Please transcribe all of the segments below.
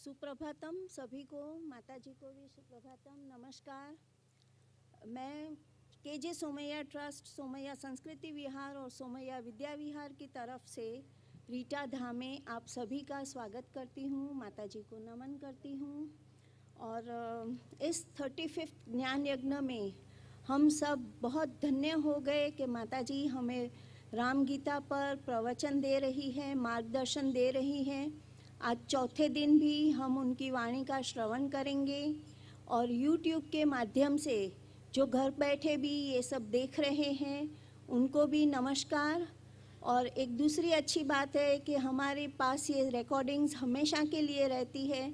सुप्रभातम सभी को, माता जी को भी सुप्रभातम, नमस्कार। मैं केजे सोमैया ट्रस्ट, सोमैया संस्कृति विहार और सोमैया विद्या विहार की तरफ से रीटा धामे आप सभी का स्वागत करती हूँ, माता जी को नमन करती हूँ। और इस 35th ज्ञान यज्ञ में हम सब बहुत धन्य हो गए कि माता जी हमें राम गीता पर प्रवचन दे रही है, मार्गदर्शन दे रही है। आज चौथे दिन भी हम उनकी वाणी का श्रवण करेंगे और YouTube के माध्यम से जो घर बैठे भी ये सब देख रहे हैं उनको भी नमस्कार। और एक दूसरी अच्छी बात है कि हमारे पास ये रिकॉर्डिंग्स हमेशा के लिए रहती है,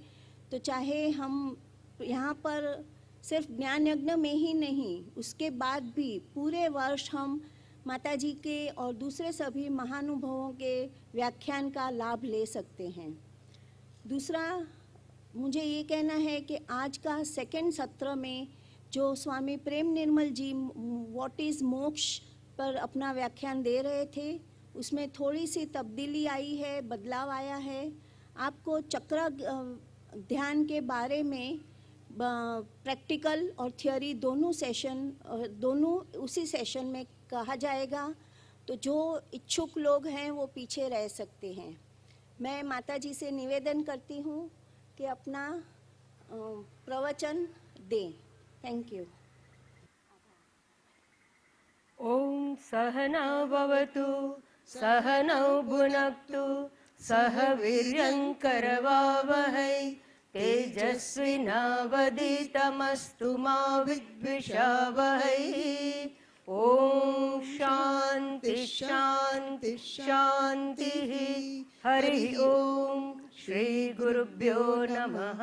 तो चाहे हम यहाँ पर सिर्फ ज्ञान यज्ञ में ही नहीं, उसके बाद भी पूरे वर्ष हम माता जी के और दूसरे सभी महानुभावों के व्याख्यान का लाभ ले सकते हैं। दूसरा मुझे ये कहना है कि आज का सेकंड सत्र में जो स्वामी प्रेम निर्मल जी व्हाट इज़ मोक्ष पर अपना व्याख्यान दे रहे थे, उसमें थोड़ी सी तब्दीली आई है, बदलाव आया है। आपको चक्र ध्यान के बारे में प्रैक्टिकल और थियोरी दोनों उसी सेशन में कहा जाएगा, तो जो इच्छुक लोग हैं वो पीछे रह सकते हैं। मैं माता जी से निवेदन करती हूँ कि अपना प्रवचन दें। Thank you. ओम सहना भवतु सहनौ भुनक्तु सह वीर्यं करवावहै तेजस्विनावधीतमस्तु मा विद्विषावहै। ओम शांति शांति शांति। हरि ओम श्री गुरुभ्यो नमः।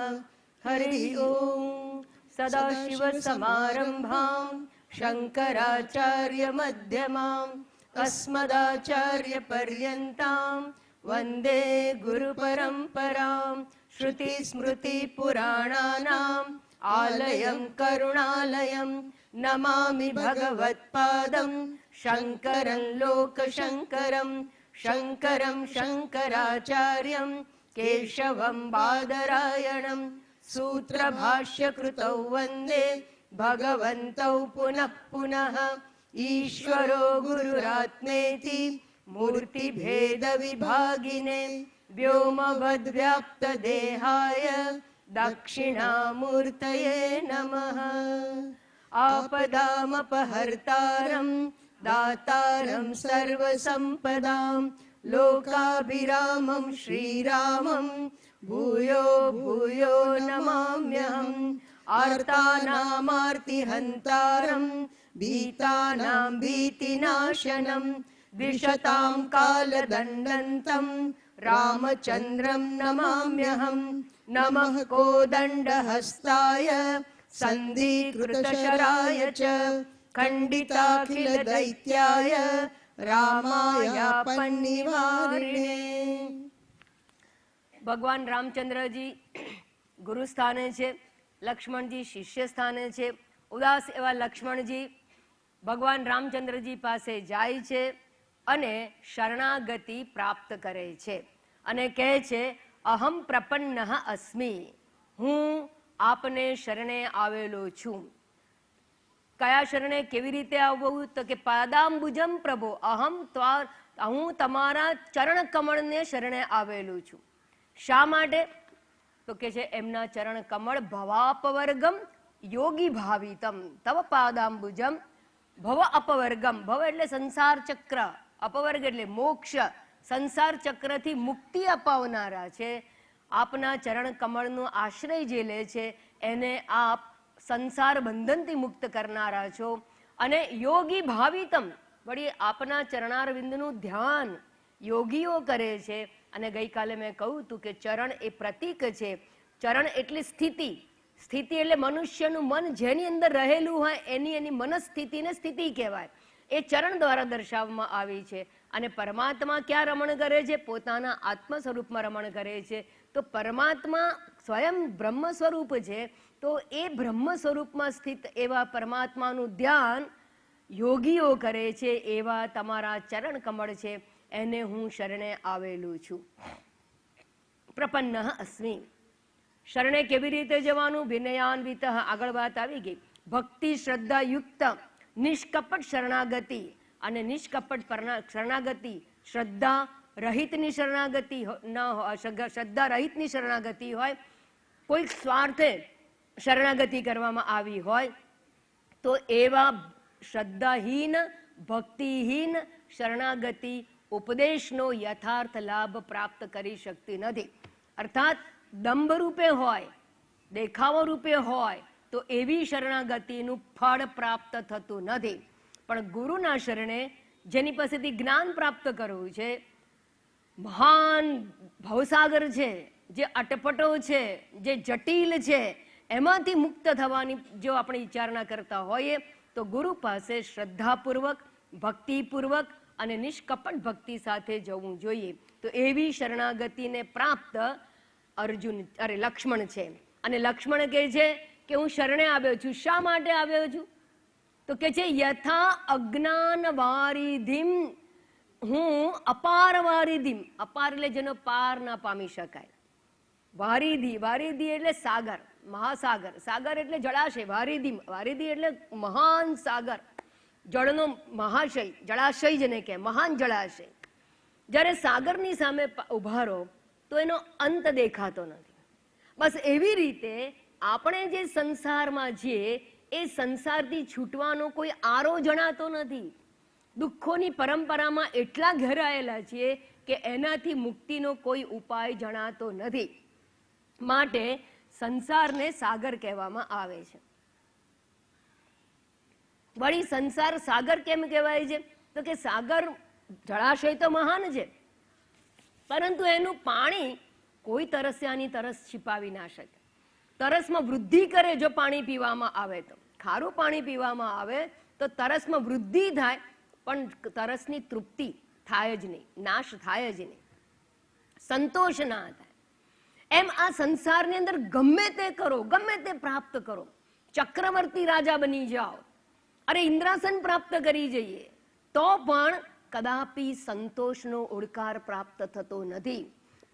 हरि ओम। सदाशिव समारंभां शंकराचार्य मध्यमाम् अस्मदाचार्य पर्यन्तां वन्दे गुरुपरम्परां। श्रुति स्मृति पुराणानाम् आलयं करुणालयं नमामि भगवत्पादं शंकरं लोकशंकरं। शंकरं शंकराचार्यं केशवं बादरायणं सूत्रभाष्यकृतौ वन्दे भगवन्तौ पुनः पुनः। ईश्वरो गुरुरात्मेति मूर्तिभेदविभागिने व्योमवद्व्याप्तदेहाय दक्षिणामूर्तये नमः। आपदामपहर्तारं दातारं सर्वसम्पदां लोकाभिरामं श्रीरामं भूयो भूयो नमाम्यहम्। आर्तानामार्तिहन्तारं भीतानां भीतिनाशनं द्विषतां कालदण्डन्तं रामचन्द्रं नमाम्यहम्। नमः कोदण्डहस्ताय सन्धिकृतशराय च खण्डिताखिलदैत्याय रामायापन्निवारिणे। ભગવાન રામચંદ્રજી ગુરુ સ્થાને છે, લક્ષ્મણજી શિષ્ય સ્થાને છે। ઉદાસ એવા લક્ષ્મણજી ભગવાન રામચંદ્રજી પાસે જાય છે અને શરણાગતિ પ્રાપ્ત કરે છે અને કહે છે અહમ પ્રપન્નઃ અસ્મિ, હું આપને શરણે આવેલો છું। કયા શરણે, કેવી રીતે આવવું? તો કે પાદાંબુજમ પ્રભો અહમ હું તમારા ચરણ કમળને શરણે આવેલું છું। શા માટે? તો કે છે એમના ચરણ કમળ ભવાપવર્ગમ યોગી ભાવિતમ તવ પાદાંબુજમ ભવ અપવર્ગમ। ભવ એટલે સંસાર ચક્ર, અપવર્ગ એટલે મોક્ષ, સંસાર ચક્રથી મુક્તિ અપાવનારા છે। આપના ચરણ કમળનો આશ્રય જે લે છે એને આપ સંસાર બંધનથી મુક્ત કરનારા છો। અને યોગી ભાવિતમ, વળી આપના ચરણારવિંદનું ધ્યાન યોગીઓ કરે છે। અને ગઈકાલે મેં કહ્યું હતું કે ચરણ એ પ્રતીક છે। ચરણ એટલે સ્થિતિ, સ્થિતિ એટલે મનુષ્યનું મન જેની અંદર રહેલું હોય એની મનસ્થિતિને સ્થિતિ કહેવાય। એ ચરણ દ્વારા દર્શાવવામાં આવી છે। અને પરમાત્મા ક્યાં રમણ કરે છે? પોતાના આત્મ સ્વરૂપમાં રમણ કરે છે। તો પરમાત્મા સ્વયં બ્રહ્મ સ્વરૂપ છે, તો એ બ્રહ્મ સ્વરૂપમાં સ્થિત એવા પરમાત્માનું ધ્યાન યોગીઓ કરે છે। એવા તમારા ચરણ કમળ છે, એને હું શરણે આવેલું છું। પ્રપન્નઃ અસ્મિ। શરણે કેવી રીતે જવાનું? વિનયાન્વિત, આગળ વાત આવી ગઈ. ભક્તિ શ્રદ્ધા યુક્ત નિષ્કપટ શરણાગતિ, અને નિષ્કપટ શરણાગતિ શ્રદ્ધા રહિતની શરણાગતિ ન હોય, શ્રદ્ધા રહિતની શરણાગતિ હોય, કોઈક સ્વાર્થે શરણાગતિ કરવામાં આવી હોય તો એવા શ્રદ્ધાહીન ભક્તિહીન શરણાગતિ ઉપદેશનો યથાર્થ લાભ પ્રાપ્ત કરી શકતી નથી. અર્થાત દંભ રૂપે હોય, દેખાવો રૂપે હોય તો એવી શરણાગતિનું ફળ પ્રાપ્ત થતું નથી. પણ ગુરુના શરણે જેની પાસેથી જ્ઞાન પ્રાપ્ત કરવું છે, મહાન ભવસાગર છે, જે અટપટો છે, જે જટિલ છે, એમાંથી મુક્ત થવાની જો આપણે વિચારણા કરતા હોઈએ તો ગુરુ પાસે શ્રદ્ધાપૂર્વક, ભક્તિપૂર્વક અને નિષ્કપટ ભક્તિ સાથે જવું જોઈએ. તો એવી શરણાગતિને પ્રાપ્ત લક્ષ્મણ છે. અને લક્ષ્મણ કહે છે કે હું શરણે આવ્યો છું. શા માટે આવ્યો છું? તો કે છે યથા અજ્ઞાન વારિધિમ, હું અપાર વારિધિમ, અપાર એટલે જેનો પાર ના પામી શકાય. વારિધિ, વારિધિ એટલે સાગર, મહાસાગર, સાગર એટલે જળાશય. વારિધિમ, વારિધિ એટલે મહાન સાગર, જળનો મહાશય, જળાશય જેને કહે, મહાન જળાશય. જ્યારે સાગરની સામે ઉભા રહો તો એનો અંત દેખાતો નથી. બસ એવી રીતે આપણે જે સંસારમાં છીએ એ સંસારથી છૂટવાનો કોઈ આરો જણાતો નથી. દુઃખોની પરંપરામાં એટલા ઘેરાયેલા છીએ કે એનાથી મુક્તિનો કોઈ ઉપાય જણાતો નથી. માટે સંસારને સાગર કહેવામાં આવે છે. વળી સંસાર સાગર કેમ કહેવાય છે? તો કે સાગર, જળાશય તો મહાન છે, પરંતુ એનું પાણી કોઈ તરસ્યાની તરસ छिपाવી ના શકે. તરસમાં વૃદ્ધિ કરે જો પાણી પીવામાં આવે તો. ખારું પાણી પીવામાં આવે તો તરસમાં વૃદ્ધિ થાય, પણ તરસની તૃપ્તિ થાય જ નહીં, નાશ થાય જ નહીં, સંતોષ ના થાય. એમ આ સંસારની અંદર ગમે તે કરો, ગમે તે પ્રાપ્ત કરો, ચક્રવર્તી રાજા બની જાઓ, અરે ઇન્દ્રાસન પ્રાપ્ત કરી જઈએ, તો પણ કદાપી સંતોષનો ઓળકાર પ્રાપ્ત થતો નથી.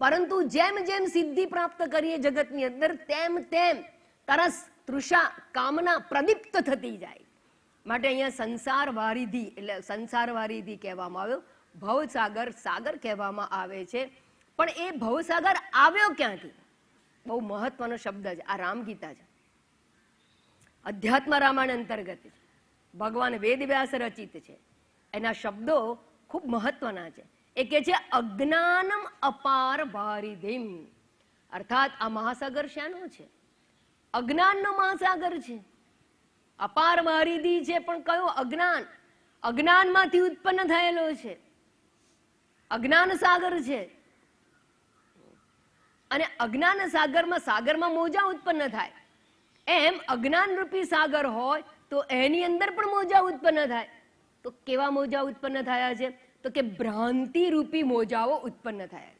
પરંતુ જેમ જેમ સિદ્ધિ પ્રાપ્ત કરીએ જગતની અંદર, તેમ તેમ તરસ, તૃષા, કામના પ્રદીપ્ત થતી જાય. માટે અહીંયા સંસાર વારિધિ એટલે સંસાર વારિધિ કહેવામાં આવ્યો. ભવસાગર, સાગર કહેવામાં આવે છે. પણ એ ભવસાગર આવ્યો ક્યાંથી? બહુ મહત્વનો શબ્દ છે. આ રામગીતા છે, અધ્યાત્મ રામાયણ અંતર્ગત છે, ભગવાન વેદવ્યાસ રચિત છે. એના શબ્દો ખૂબ મહત્વના છે. એ કે છે અજ્ઞાનમ અપાર વારિધિમ, અર્થાત આ મહાસાગર શાનો છે? અજ્ઞાનનો મહાસાગર છે. અપાર વારિધિ છે, પણ કયો? અજ્ઞાન. અજ્ઞાનમાંથી ઉત્પન્ન થયેલો છે, અજ્ઞાન સાગર છે. અને અજ્ઞાન સાગરમાં મોજા ઉત્પન્ન થાય. એમ અજ્ઞાન રૂપી સાગર હોય તો એની અંદર પણ મોજા ઉત્પન્ન થાય. તો કેવા મોજા ઉત્પન્ન થયા છે? તો કે ભ્રાંતિ રૂપી મોજાઓ ઉત્પન્ન થયા.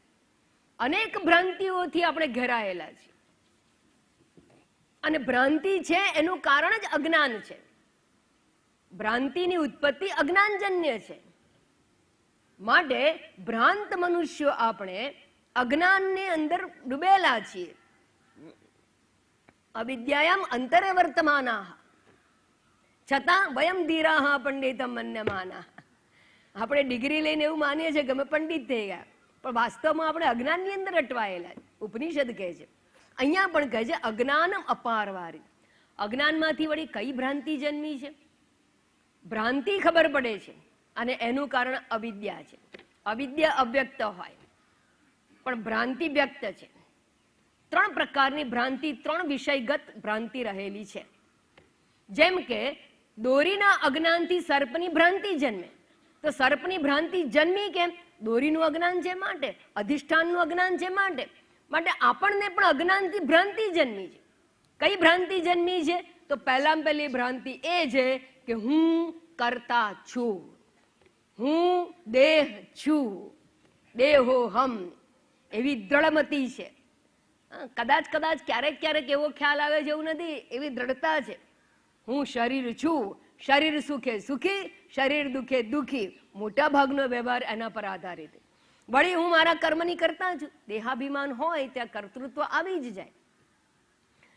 અનેક ભ્રાંતિઓથી આપણે ઘેરાયેલા છીએ, અને ભ્રાંતિ છે એનું કારણ જ અજ્ઞાન છે. ભ્રાંતિની ઉત્પત્તિ અજ્ઞાનજન્ય છે. માટે ભ્રાંત મનુષ્યો આપણે અજ્ઞાનની અંદર ડૂબેલા છીએ. અવિદ્યાયામ અંતરે વર્તમાના છતાં વયમ ધીરાહ પંડિતમ મન્યમાના. આપણે ડિગ્રી લઈને એવું માનીએ છીએ કે અમે પંડિત થઈ ગયા, પણ વાસ્તવમાં આપણે અજ્ઞાનની અંદર અટવાયેલા. ઉપનિષદ કહે છે, અહીંયા પણ કહે છે અજ્ઞાનમ અપારવારી. અજ્ઞાનમાંથી વળી કઈ ભ્રાંતિ જન્મી છે? ભ્રાંતિ ખબર પડે છે, અને એનું કારણ અવિદ્યા છે. અવિદ્યા અવ્યક્ત હોય, પણ ભ્રાંતિ વ્યક્ત છે. ત્રણ પ્રકારની ભ્રાંતિ, ત્રણ વિષયગત ભ્રાંતિ રહેલી છે. જેમ કે દોરીના અજ્ઞાનથી સર્પની ભ્રાંતિ જન્મે. તો સર્પની ભ્રાંતિ જન્મી કેમ? દોરીનું અજ્ઞાન છે માટે, અધિષ્ઠાનનું અજ્ઞાન છે માટે. માટે આપણને પણ અજ્ઞાનથી ભ્રાંતિ જન્મી છે. કઈ ભ્રાંતિ જન્મી છે? તો પહેલામાં પહેલી ભ્રાંતિ એ છે કે હું કરતા છું, હું દેહ છું, દેહોહમ, એવી દ્રઢમતી છે. કદાચ ક્યારેક એવો ખ્યાલ આવે છે, એવું નથી, એવી દ્રઢતા છે. હું શરીર છું, શરીર સુખે સુખી, શરીર દુખે દુખી. મોટા ભાગનો વ્યવહાર એના પર આધારિત. વળી હું મારા કર્મની કરતા છું. દેહાભિમાન હોય ત્યાં કર્તૃત્વ આવી જ જાય.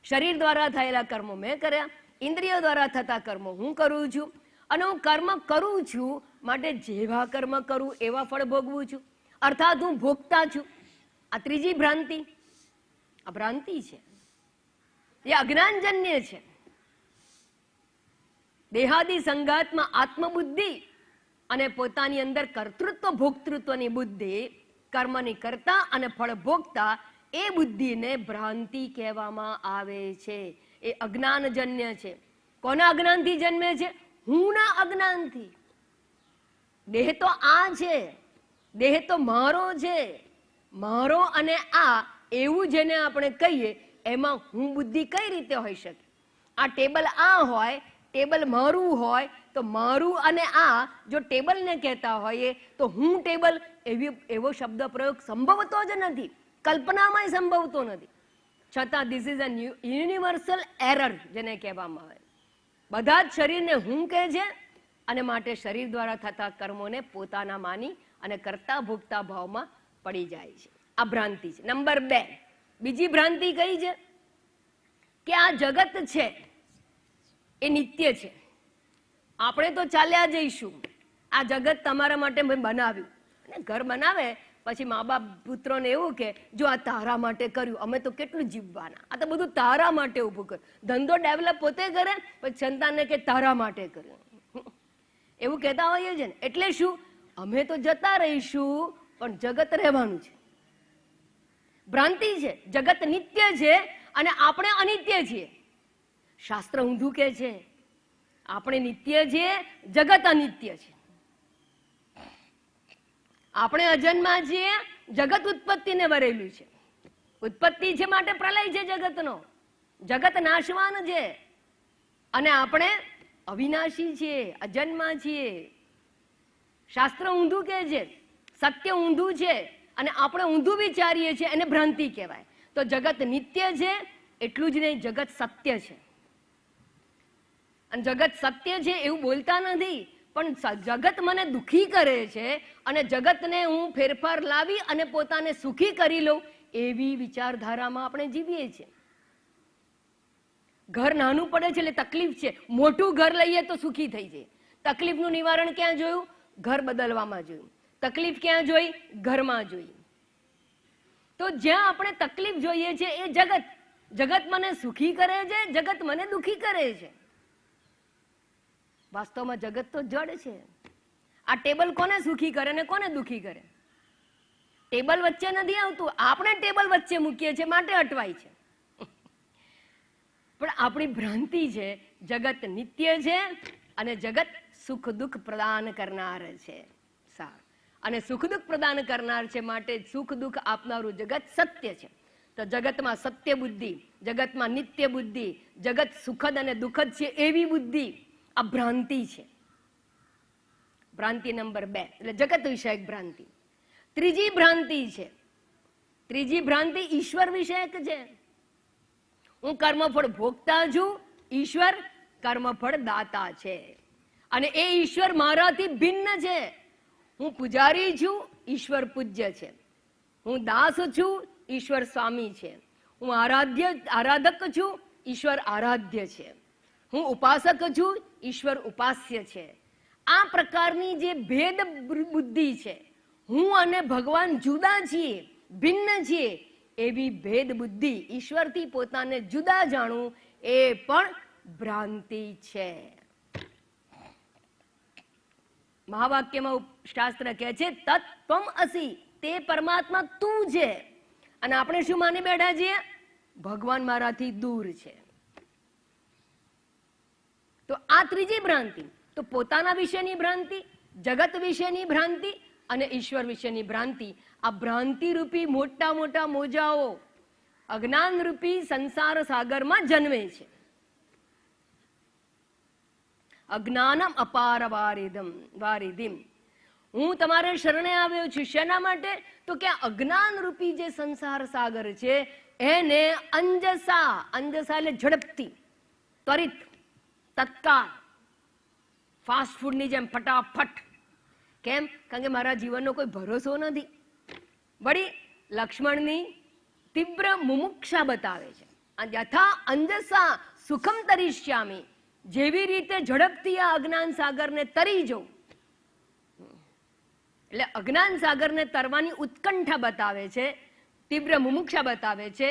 શરીર દ્વારા થયેલા કર્મો મેં કર્યા, ઇન્દ્રિયો દ્વારા થતા કર્મો હું કરું છું, અને હું કર્મ કરું છું માટે જેવા કર્મ કરું એવા ફળ ભોગવું છું, અર્થાત હું ભોગતા છું. આ ત્રીજી ભ્રાંતિ. આ ભ્રાંતિ છે, એ અજ્ઞાનજન્ય છે. દેહાદી સંગાતમાં આત્મબુદ્ધિ અને પોતાની અંદર કર્તૃત્વ ભોક્તૃત્વની બુદ્ધિ, કર્મની કરતા અને ફળ ભોગતા, એ બુદ્ધિને ભ્રાંતિ કહેવામાં આવે છે. એ અજ્ઞાનજન્ય છે. કોના અજ્ઞાનથી જન્મે છે? હુંના અજ્ઞાનથી. દેહ તો આ છે, દેહ તો મારો છે, મારો અને આ એવું જેને આપણે કહીએ એમાં હું બુદ્ધિ કઈ રીતે હોઈ શકે? આ ટેબલ આ હોય, ટેબલ મારું હોય, તો મારું અને આ જો ટેબલને કહેતા હોઈએ તો હું ટેબલ એવો શબ્દ પ્રયોગ સંભવતો જ નથી, કલ્પનામાં સંભવતો નથી. છતાં this is a universal error જેને કહેવામાં આવે. બધા જ શરીરને હું કહે છે અને માટે શરીર દ્વારા થતા કર્મોને પોતાના માની અને કરતા ભોગતા ભાવમાં પડી જાય છે. આ ભ્રાંતિ છે. નંબર 2, બીજી ભ્રાંતિ કઈ છે? કે આ જગત છે એ નિત્ય છે, આપણે તો ચાલ્યા જઈશું. આ જગત તમારા માટે મેં બનાવ્યું. અને ઘર બનાવે પછી મા બાપ પુત્રોને એવું કે જો આ તારા માટે કર્યું, અમે તો કેટલું જીવવાના, આ તો બધું તારા માટે ઊભું કર્યું. ધંધો ડેવલપ પોતે કરે, પછી સંતાનને કે તારા માટે કર્યું, એવું કહેતા હોઈએ છે ને. એટલે શું? અમે તો જતા રહીશું પણ જગત રહેવાનું છે. ભ્રાંતિ છે. જગત નિત્ય છે અને આપણે અનિત્ય છીએ. શાસ્ત્ર ઊંધું કે છે, આપણે નિત્ય છીએ, જગત અનિત્ય છે. આપણે અજન્મા છીએ, જગત ઉત્પત્તિને વરેલું છે. ઉત્પત્તિ છે માટે પ્રલય છે જગતનો. જગત નાશવાન છે અને આપણે અવિનાશી છીએ, અજન્મા છીએ. શાસ્ત્ર ઊંધું કે છે, સત્ય ઊંધું છે અને આપણે ઊંધું વિચારીએ છીએ, એને ભ્રાંતિ કહેવાય. તો જગત નિત્ય છે એટલું જ નહીં, જગત સત્ય છે. અને જગત સત્ય છે એવું બોલતા નથી, પણ જગત મને દુઃખી કરે છે અને જગતને હું ફેરફાર લાવી અને પોતાને સુખી કરી લઉં એવી વિચારધારામાં આપણે જીવીએ છીએ. ઘર નાનું પડે છે એટલે તકલીફ છે, મોટું ઘર લઈએ તો સુખી થઈ જાય. તકલીફનું નિવારણ ક્યાં જોયું? ઘર બદલવામાં જોયું. તકલીફ ક્યાં જોઈ? ઘરમાં જોઈ. તો જ્યાં આપણે તકલીફ જોઈએ છે એ જગત. જગત મને સુખી કરે છે, જગત મને દુઃખી કરે છે. વાસ્તવમાં જગત તો જડ છે. આ ટેબલ કોને સુખી કરે ને કોને દુઃખી કરે? ટેબલ વચ્ચે નથી આવતું, આપણે ટેબલ વચ્ચે મૂકીએ છીએ માટે અટવાય છે. પણ આપણી ભ્રાંતિ છે, જગત નિત્ય છે અને જગત સુખ દુઃખ પ્રદાન કરનાર છે. સારું. અને સુખ દુઃખ પ્રદાન કરનાર છે માટે સુખ દુઃખ આપનારું જગત સત્ય છે. તો જગતમાં સત્ય બુદ્ધિ, જગતમાં નિત્ય બુદ્ધિ, જગત સુખદ અને દુઃખદ છે એવી બુદ્ધિ આ ભ્રાંતિ છે. ભ્રાંતિ નંબર 2 એટલે જગત વિષયક ભ્રાંતિ. ત્રીજી ભ્રાંતિ છે, ત્રીજી ભ્રાંતિ ઈશ્વર વિષયક છે. હું કર્મફળ ભોગતા છું, ઈશ્વર કર્મફળ દાતા છે અને એ ઈશ્વર મારાથી ભિન્ન છે. હું પૂજારી છું, ઈશ્વર પૂજ્ય છે. હું દાસ છું, ઈશ્વર સ્વામી છે. હું આરાધક છું, ઈશ્વર આરાધ્ય છે. હું ઉપાસક છું, ઈશ્વર ઉપાસ્ય છે. આ પ્રકારની જે ભેદ બુદ્ધિ છે, હું અને ભગવાન જુદા છીએ, ભિન્ન છીએ, એવી ભેદ બુદ્ધિ, ઈશ્વરથી પોતાને જુદા જાણવું એ પણ ભ્રાંતિ છે. મહાવાક્યમાં શાસ્ત્ર કહે છે તત્ત્વમ અસી, તે પરમાત્મા તું છે. અને આપણે શું માની બેઠા છીએ? ભગવાન મારાથી દૂર છે. તો આ ત્રીજી ભ્રાંતિ. તો પોતાના વિશેની ભ્રાંતિ, જગત વિશેની ભ્રાંતિ અને ઈશ્વર વિશેની ભ્રાંતિ. આ ભ્રાંતિ રૂપી મોટા મોટા મોજાઓ અજ્ઞાન રૂપી સંસાર સાગરમાં જન્મે છે. અજ્ઞાનમ અપાર વારિધિમ. હું તમારે શરણે આવ્યો છું. શેના માટે? તો કે અજ્ઞાન રૂપી જે સંસાર સાગર છે એને અંજસા, અંજસા એટલે ઝડપથી, ત્વરિત, તત્કાળ, ફાસ્ટ ફૂડની જેમ ફટાફટ. કેમ? કારણ કે મારા જીવનનો કોઈ ભરોસો નથી. વળી લક્ષ્મણની તીવ્ર મુમુક્ષા બતાવે છે યથા અંજસા સુખમ તરિષ્યામી, જેવી રીતે ઝડપથી આ અજ્ઞાન સાગરને તરી જવું. એટલે અજ્ઞાન સાગરને તરવાની ઉત્કંઠા બતાવે છે, તીવ્ર મુમુક્ષા બતાવે છે.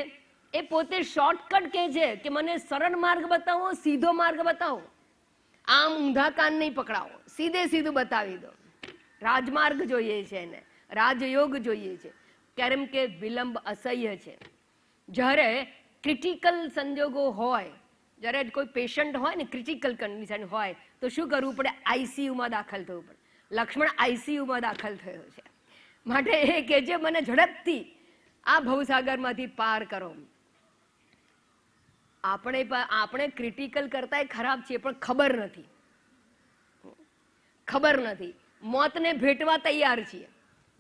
એ પોતે શોર્ટકટ કહે છે કે મને સરળ માર્ગ બતાવો, સીધો માર્ગ બતાવો, આમ ઊંધા કાન નહીં પકડાવો, સીધે સીધું બતાવી દો. રાજમાર્ગ જોઈએ છે એને, રાજયોગ જોઈએ છે. કેમ કે વિલંબ અસહ્ય છે. જ્યારે ક્રિટિકલ સંજોગો હોય, જ્યારે કોઈ પેશન્ટ હોય ને, ક્રિટિકલ કન્ડિશન હોય, તો શું કરવું પડે? આઈસીયુમાં દાખલ થવું પડે. લક્ષ્મણ આઈસીયુમાં દાખલ થયો છે. માટે એ કે છે મને ઝડપથી આ ભવસાગરમાંથી પાર કરો. આપણે ક્રિટિકલ કરતા ખરાબ છીએ, પણ ખબર નથી. મોતને ભેટવા તૈયાર છીએ,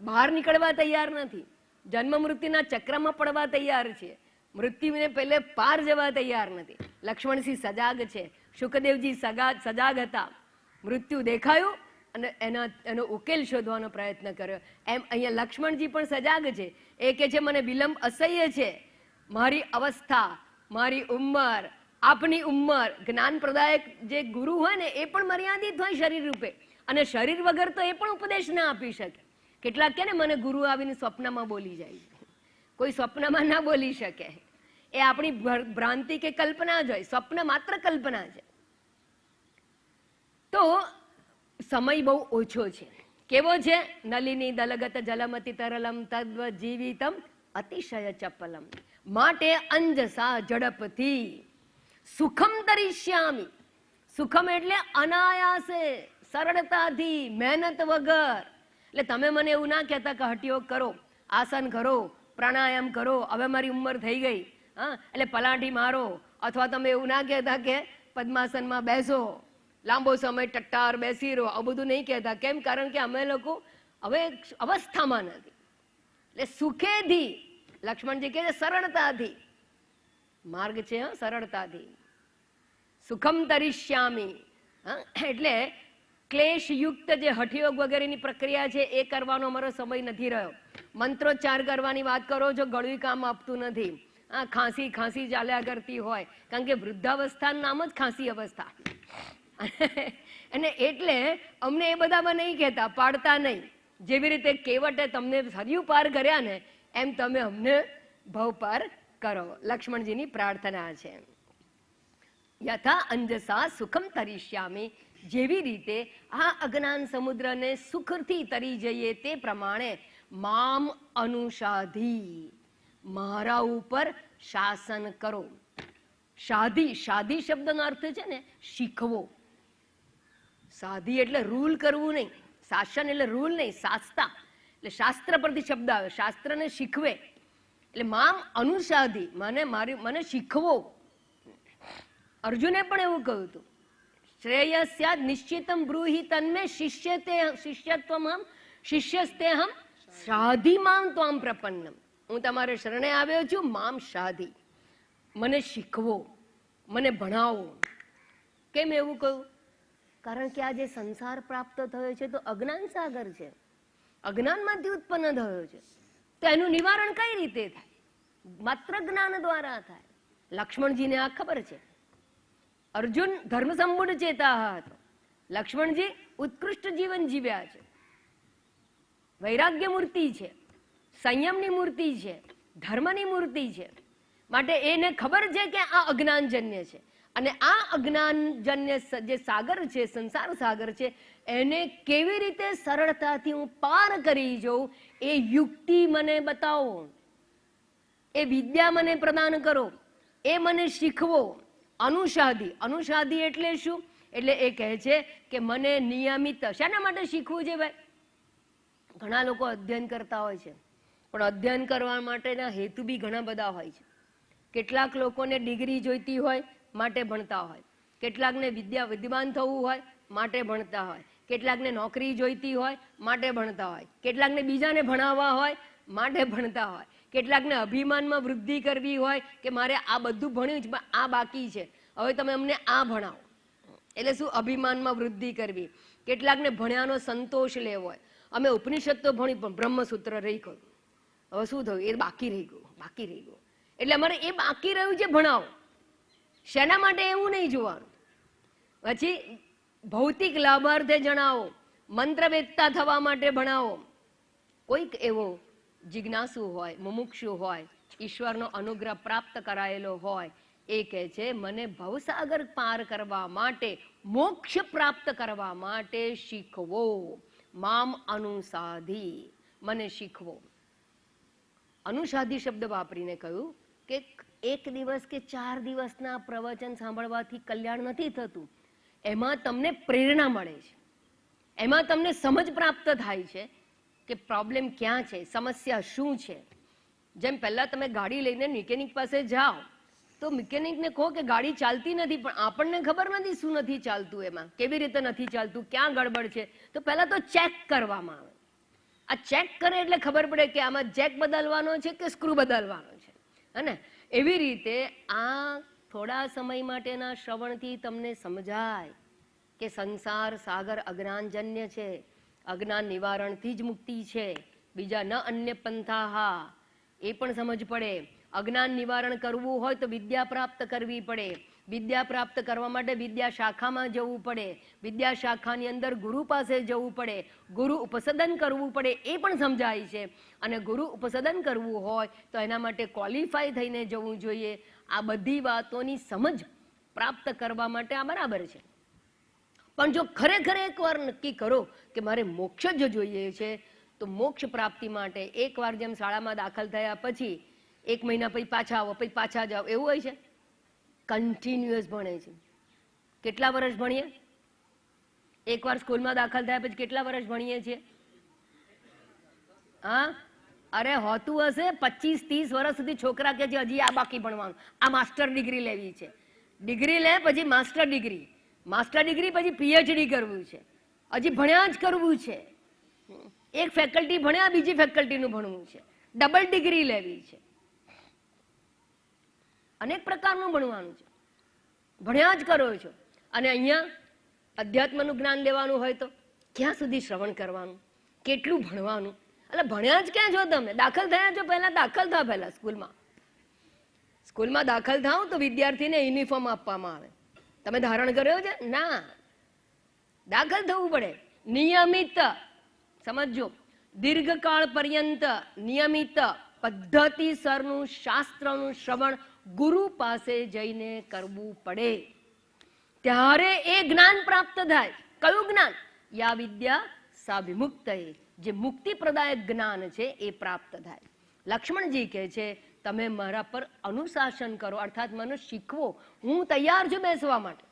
બહાર નીકળવા તૈયાર નથી, જન્મ મૃત્યુના ચક્રમાં પડવા તૈયાર છીએ, મૃત્યુને પહેલે પાર જવા તૈયાર નથી. લક્ષ્મણસિંહ સજાગ છે, શુકદેવજી સજાગ હતા. મૃત્યુ દેખાયું અને એનો ઉકેલ શોધવાનો પ્રયત્ન કર્યો. એમ અહીંયા લક્ષ્મણજી પણ સજાગ છે. એ કે છે મને વિલંબ અસહ્ય છે, મારી અવસ્થા, મારી ઉંમર, આપની ઉંમર. જ્ઞાન પ્રદાયક જે ગુરુ હોય ને એ પણ મર્યાદિત હોય શરીર રૂપે, અને શરીર વગર તો એ પણ ઉપદેશ ના આપી શકે. કેટલાક કે ને મને ગુરુ આવીને સ્વપ્નમાં બોલી જાય, કોઈ સ્વપ્નમાં ના બોલી શકે. એ આપણી ભ્રાંતિ કે કલ્પના જ હોય. સ્વપ્ન માત્ર કલ્પના છે. તો સમય બહુ ઓછો છે. કેવો છે? નલિની દલગત જલમતિ તરલમ તદ્વ જીવિતમ અતિશય ચપલમ. માટે અંજસા ઝડપથી સુખમ તરિષ્યામી. સુખમ એટલે અનાયાસે, સરળતાથી, મહેનત વગર. એટલે તમે મને એવું ના કહેતા કે હઠયોગ કરો, આસન કરો, પ્રાણાયામ કરો, હવે મારી ઉંમર થઈ ગઈ એટલે પલાઠી મારો, અથવા તમે એવું ના કહેતા કે પદ્માસનમાં બેસો, લાંબો સમય ટટ્ટાર બેસી રહો. આ બધું નહીં કહેતા. કેમ? કારણ કે અમે લોકો હવે અવસ્થામાં નથી. એટલે સુખેથી, લક્ષ્મણજી કહે છે સરળતાથી માર્ગ છે, સરળતાથી. સુખમ તરિષ્યામી એટલે ક્લેશયુક્ત જે હઠયોગ વગેરેની પ્રક્રિયા છે એ કરવાનો અમારો સમય નથી રહ્યો. મંત્રોચ્ચાર કરવાની વાત કરો છો, ગળું કામ આપતું નથી. ખાંસી ચાલ્યા કરતી હોય, કારણ કે વૃદ્ધાવસ્થાનું નામ જ ખાંસી અવસ્થા. અને એટલે અમને એ બધામાં નહીં કહેતા, પાડતા નહીં. જેવી રીતે કેવટે તમને સરયુ પાર કર્યા ને, એમ તમે અમને ભવ પાર કરો. લક્ષ્મણજીની પ્રાર્થના છે. યથા અંજસા સુખમ તરિષ્યામી, જેવી રીતે આ અજ્ઞાન સમુદ્રને સુખથી તરી જઈએ તે પ્રમાણે મામ અનુશાધી, મારા ઉપર શાસન કરો. શાધી શબ્દનો અર્થ છે ને શીખવો. સાધી એટલે રૂલ કરવું નહીં, શાસન એટલે રૂલ નહીં, શાસ્તા એટલે શાસ્ત્ર પરથી શબ્દ આવે, શાસ્ત્રને શીખવે. એટલે મામ અનુશાધી, મને શીખવો. અર્જુને પણ એવું કહ્યું હતું, શ્રેયસ્યાદ નિશ્ચિતમ બ્રૂહિ તન્મે શિષ્યત્વમ શિષ્યસ્તેહમ શાધી મામ ત્વામ પ્રપન્નમ. હું તમારે શરણે આવ્યો છું, મામ શાધી, મને શીખવો, મને ભણાવો. કેમ એવું કહ્યું? કારણ કે આ જે સંસાર પ્રાપ્ત થયો છે તો અજ્ઞાન સાગર છે, અજ્ઞાનમાંથી ઉત્પન્ન થયો છે. તો એનું નિવારણ કઈ રીતે થાય? માત્ર જ્ઞાન દ્વારા થાય. લક્ષ્મણજીને આ ખબર છે. અર્જુન ધર્મ સંબુડ ચેતા હતો, લક્ષ્મણજી ઉત્કૃષ્ટ જીવન જીવ્યા છે, વૈરાગ્ય મૂર્તિ છે, સંયમની મૂર્તિ છે, ધર્મની મૂર્તિ છે. માટે એને ખબર છે કે આ અજ્ઞાનજન્ય છે, અને આ અજ્ઞાનજન્ય જે સાગર છે, સંસાર સાગર છે, એને કેવી રીતે સરળતાથી હું પાર કરી જઉં એ યુક્તિ મને બતાવો, એ વિદ્યા મને પ્રદાન કરો, એ મને શીખવો. અનુશાદી એટલે શું? એટલે એ કહે છે કે મને નિયમિત શાના માટે શીખવું છે? ભાઈ, ઘણા લોકો અધ્યયન કરતા હોય છે, પણ અધ્યયન કરવા માટેના હેતુ બી ઘણા બધા હોય છે. કેટલાક લોકોને ડિગ્રી જોઈતી હોય માટે ભણતા હોય, કેટલાકને વિદ્વાન થવું હોય માટે ભણતા હોય, કેટલાકને નોકરી જોઈતી હોય માટે ભણતા હોય, કેટલાકને બીજાને ભણાવવા હોય માટે ભણતા હોય, કેટલાકને અભિમાનમાં વૃદ્ધિ કરવી હોય કે મારે આ બધું ભણ્યું છે, આ બાકી છે, હવે તમે અમને આ ભણાવો. એટલે શું? અભિમાનમાં વૃદ્ધિ કરવી. કેટલાકને ભણ્યાનો સંતોષ લેવો હોય, અમે ઉપનિષદ તો ભણી પણ બ્રહ્મસૂત્ર રહી ગયું, હવે શું થયું? એ બાકી રહી ગયું. એટલે અમારે એ બાકી રહ્યું છે ભણાવો. શેના માટે એવું નહીં જોવાનું. પછી ભૌતિક લાભાર્થે જણાવો, મંત્ર વેદતા થવા માટે ભણાવો. કોઈક એવો જિજ્ઞાસુ હોય, મુમુક્ષુ હોય, ઈશ્વરનો અનુગ્રહ પ્રાપ્ત કરાયેલો હોય, એ કહે છે મને ભવસાગર પાર કરવા માટે, મોક્ષ પ્રાપ્ત કરવા માટે શીખવો. મામ અનુસાધી, મને શીખવો. અનુસાધી શબ્દ વાપરીને કહ્યું કે 1 દિવસ કે 4 દિવસના પ્રવચન સાંભળવાથી કલ્યાણ નથી થતું. એમાં તમને પ્રેરણા મળે છે, એમાં તમને સમજ પ્રાપ્ત થાય છે કે પ્રોબ્લેમ ક્યાં છે, સમસ્યા શું છે. જેમ પહેલા તમે ગાડી લઈને મિકેનિક પાસે જાઓ તો મિકેનિકને કહો કે ગાડી ચાલતી નથી, પણ આપણને ખબર નથી શું નથી ચાલતું, એમાં કેવી રીતે નથી ચાલતું, ક્યાં ગડબડ છે. તો પહેલા તો ચેક કરવામાં આવે. આ ચેક કરે એટલે ખબર પડે કે આમાં જેક બદલવાનો છે કે સ્ક્રૂ બદલવાનો છે. હે એવી રીતે આ થોડા સમય માટેના શ્રવણથી તમને સમજાય કે સંસાર સાગર અજ્ઞાનજન્ય છે, અજ્ઞાન નિવારણથી જ મુક્તિ છે, બીજા ન અન્ય પંથાહા, એ પણ સમજ પડે. અજ્ઞાન નિવારણ કરવું હોય તો વિદ્યા પ્રાપ્ત કરવી પડે. વિદ્યા પ્રાપ્ત કરવા માટે વિદ્યા શાખામાં જવું પડે, વિદ્યા શાખાની અંદર ગુરુ પાસે જવું પડે, ગુરુ ઉપસદન કરવું પડે, એ પણ સમજાય છે. અને ગુરુ ઉપસદન કરવું હોય તો એના માટે ક્વોલિફાય થઈને જવું જોઈએ. આ બધી વાતોની સમજ પ્રાપ્ત કરવા માટે આ બરાબર છે. પણ જો ખરેખર એકવાર નક્કી કરો કે મારે મોક્ષ જ જોઈએ છે, તો મોક્ષ પ્રાપ્તિ માટે એકવાર જેમ શાળામાં દાખલ થયા પછી 1 મહિના પછી પાછા આવો, પછી પાછા જાઓ, એવું હોય છે? કન્ટિન્યુઅસ ભણે છે. કેટલા વર્ષ ભણીએ? એકવાર સ્કૂલમાં દાખલ થયા પછી કેટલા વર્ષ ભણીએ છીએ? હા, અરે હોતું હશે 25-30 વર્ષ સુધી છોકરા કે છે હજી આ બાકી ભણવાનું, આ માસ્ટર ડિગ્રી લેવી છે. ડિગ્રી લે પછી માસ્ટર ડિગ્રી, માસ્ટર ડિગ્રી પછી પીએચડી કરવું છે, હજી ભણ્યા જ કરવું છે. એક ફેકલ્ટી ભણ્યા બીજી ફેકલ્ટીનું ભણવું છે, ડબલ ડિગ્રી લેવી છે, અનેક પ્રકારનું ભણવાનું છે, ભણ્યા જ કરો છો. અને અહીંયા અધ્યાત્મનું જ્ઞાન લેવાનું હોય તો ક્યાં સુધી શ્રવણ કરવાનું, કેટલું ભણવાનું? એટલે ભણ્યા જ ક્યાં છો તમે? દાખલ થયા છો, પહેલા દાખલ થાવ. પહેલા સ્કૂલમાં દાખલ થાવ તો વિદ્યાર્થીને યુનિફોર્મ આપવામાં આવે. તમે ધારણ કર્યો છે? ના, દાખલ થવું પડે નિયમિત. સમજો, દીર્ઘકાળ પર્યંત નિયમિત પદ્ધતિસરનું શાસ્ત્રનું શ્રવણ ગુરુ પાસે જઈને કરવું પડે, ત્યારે એ જ્ઞાન પ્રાપ્ત થાય. કયું જ્ઞાન? યા વિદ્યા સા વિમુક્તય, જે મુક્તિપ્રદાયક જ્ઞાન છે એ પ્રાપ્ત થાય. લક્ષ્મણજી કહે છે તમે મારા પર અનુશાસન કરો, અર્થાત મને શીખવો, હું તૈયાર છું બેસવા માટે.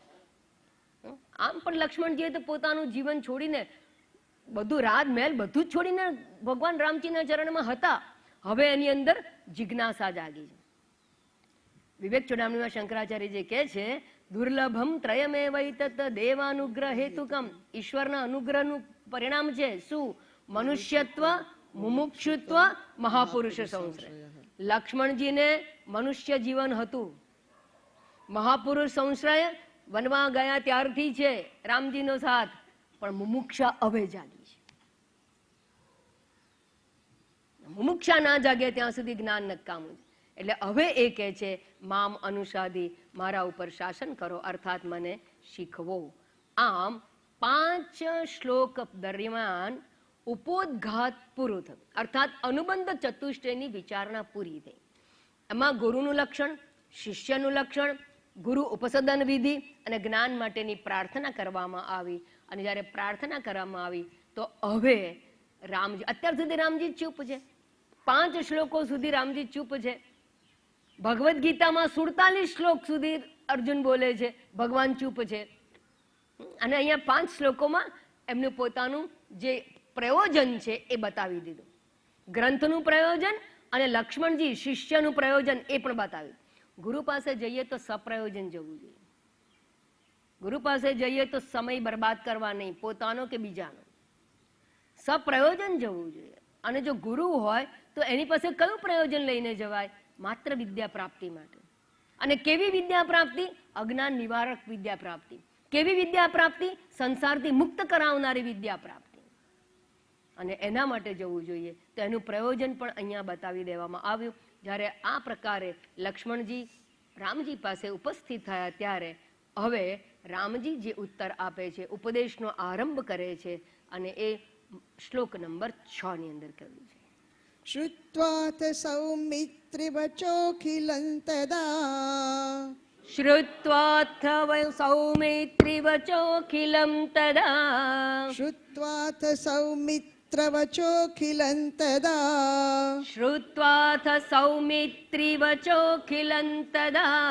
આમ પણ લક્ષ્મણજીએ તો પોતાનું જીવન છોડીને, બધું રાજ મહેલ બધું જ છોડીને ભગવાન રામજીના ચરણમાં હતા. હવે એની અંદર જિજ્ઞાસા જાગી છે. વિવેક ચૂડામણીમાં શંકરાચાર્યજી કહે છે દુર્લભમ ત્રયમેવૈતત દેવાનુગ્રહ હેતુકમ, ઈશ્વરના અનુગ્રહનું પરિણામ છે શું? મનુષ્યત્વ, મુમુક્ષુત્વ, મહાપુરુષ સંશ્રય. લક્ષ્મણજીને મનુષ્ય જીવન હતું, મહાપુરુષ સંશ્રય વનમાં ગયા ત્યારથી છે રામજીનો સાથ, પણ મુમુક્ષા હવે જાગી છે. મુમુક્ષા ના જાગે ત્યાં સુધી જ્ઞાન નકામું છે. એટલે હવે એ કહે છે મામ અનુસાદી, મારા ઉપર શાસન કરો, અર્થાત મને શીખવો. આમ 5 શ્લોક દરમિયાન ઉપોદઘાત પૂરું થયું, અર્થાત અનુબંધ ચતુષ્ટયની વિચારણા પૂરી થઈ. એમાં ગુરુનું લક્ષણ, શિષ્યનું લક્ષણ, ગુરુ ઉપસદન વિધિ અને જ્ઞાન માટેની પ્રાર્થના કરવામાં આવી. અને જ્યારે પ્રાર્થના કરવામાં આવી તો હવે રામજી, અત્યાર સુધી રામજી ચૂપ છે, 5 શ્લોકો સુધી રામજી ચૂપ છે. ભગવદ્ ગીતામાં 47 શ્લોક સુધી અર્જુન બોલે છે, ભગવાન ચૂપ છે. અને અહીંયા 5 શ્લોકોમાં એમનું પોતાનું જે પ્રયોજન છે એ બતાવી દીધું. ગ્રંથનું પ્રયોજન અને લક્ષ્મણજી શિષ્યનું પ્રયોજન એ પણ બતાવ્યું. ગુરુ પાસે જઈએ તો સપ્રયોજન જવું જોઈએ. ગુરુ પાસે જઈએ તો સમય બરબાદ કરવા નહીં, પોતાનો કે બીજાનો. સપ્રયોજન જવું જોઈએ. અને જો ગુરુ હોય તો એની પાસે કયું પ્રયોજન લઈને જવાય? માત્ર વિદ્યા પ્રાપ્તિ માટે. અને કેવી વિદ્યા પ્રાપ્તિ? અજ્ઞાન નિવારક વિદ્યા પ્રાપ્તિ. કેવી વિદ્યા પ્રાપ્તિ? સંસારથી મુક્ત કરાવનારી વિદ્યા પ્રાપ્તિ. અને એના માટે જવું જોઈએ. તો એનું પ્રયોજન પણ અહીંયા બતાવી દેવામાં આવ્યું. જ્યારે આ પ્રકારે લક્ષ્મણજી રામજી પાસે ઉપસ્થિત થયા ત્યારે હવે રામજી જે ઉત્તર આપે છે, ઉપદેશનો આરંભ કરે છે, અને એ શ્લોક નંબર 6 ની અંદર કહ્યું છે. શ્રુત્વાથ સૌમિત્રિવચોખિલં તદા શ્રુત્વાથ સૌમિત્રિવચોખિલં તદા શ્રુત્વાથ સૌમિત્રવચોખિલં તદા શ્રુત્વાથ સૌમિત્રિવચોખિલં તદા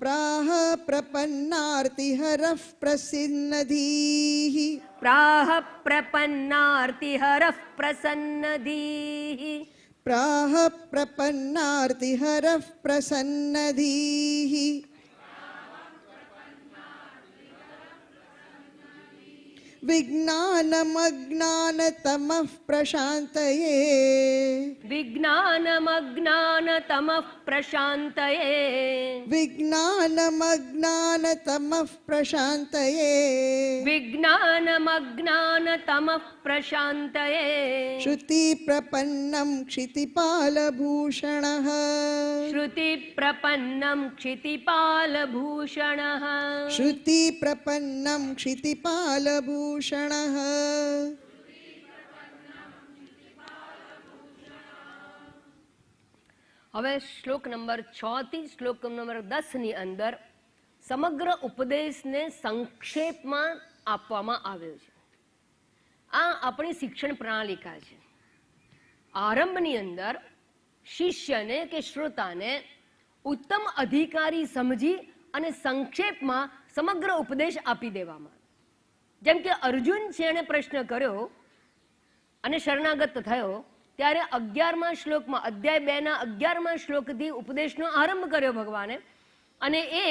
પ્રાહ પ્રપન્નાર્તિહરઃ પ્રસિન્નધીઃ પ્રાહ પ્રપન્નાર્તિહરઃ પ્રસન્નધીઃ પ્રાહ પ્રપન્નાર્તિહરઃ પ્રસન્નધીઃ વિજ્ઞાનમજ્ઞાનતમઃ પ્રશાંતયે વિજ્ઞાનમજ્ઞાનતમઃ પ્રશાંતયે વિજ્ઞાનમજ્ઞાનતમઃ પ્રશાંતયે વિજ્ઞાનમજ્ઞાનતમઃ પ્રશાંતયે શ્રુતિ પ્રપન્નમ ક્ષિતિપાલભૂષણઃ શ્રુતિ પ્રપન્નમ ક્ષિતિપાલભૂષણઃ શ્રુતિ પ્રપન્નમ ક્ષિતિપાલભૂષણઃ હવે શ્લોક નંબર 6 થી શ્લોક નંબર 10 ની અંદર સમગ્ર ઉપદેશને સંક્ષેપમાં આપવામાં આવ્યો છે. આ આપણી શિક્ષણ પ્રણાલિકા છે. આરંભની અંદર શિષ્યને કે શ્રોતાને ઉત્તમ અધિકારી સમજી અને સંક્ષેપમાં સમગ્ર ઉપદેશ આપી દેવામાં. જેમ કે અર્જુન છે એણે પ્રશ્ન કર્યો અને શરણાગત થયો ત્યારે 11મા શ્લોકમાં અધ્યાય 2 ના 11મા શ્લોકથી ઉપદેશનો આરંભ કર્યો ભગવાને, અને એ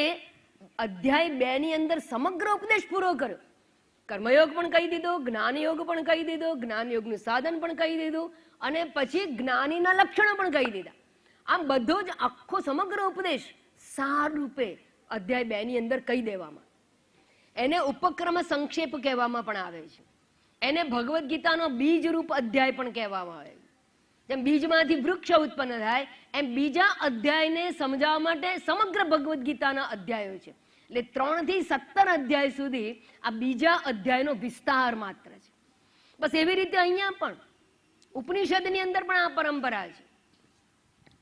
અધ્યાય 2 ની અંદર સમગ્ર ઉપદેશ પૂરો કર્યો. કર્મયોગ પણ કહી દીધો, જ્ઞાનયોગ પણ કહી દીધો, જ્ઞાનયોગનું સાધન પણ કહી દીધું, અને પછી જ્ઞાનીના લક્ષણો પણ કહી દીધા. આમ બધો જ આખો સમગ્ર ઉપદેશ સાર રૂપે અધ્યાય 2 ની અંદર કહી દેવામાં. એને ઉપક્રમ સંક્ષેપ કહેવામાં પણ આવે છે. એને ભગવદ્ ગીતાનો બીજ રૂપ અધ્યાય પણ કહેવામાં આવે છે. જેમ બીજમાંથી વૃક્ષ ઉત્પન્ન થાય એમ બીજા અધ્યાયને સમજાવવા માટે સમગ્ર ભગવદ્ ગીતાના અધ્યાયો છે. એટલે 3 થી 17 અધ્યાય સુધી આ બીજા અધ્યાયનો વિસ્તાર માત્ર છે. બસ એવી રીતે અહીંયા પણ ઉપનિષદની અંદર પણ આ પરંપરા છે.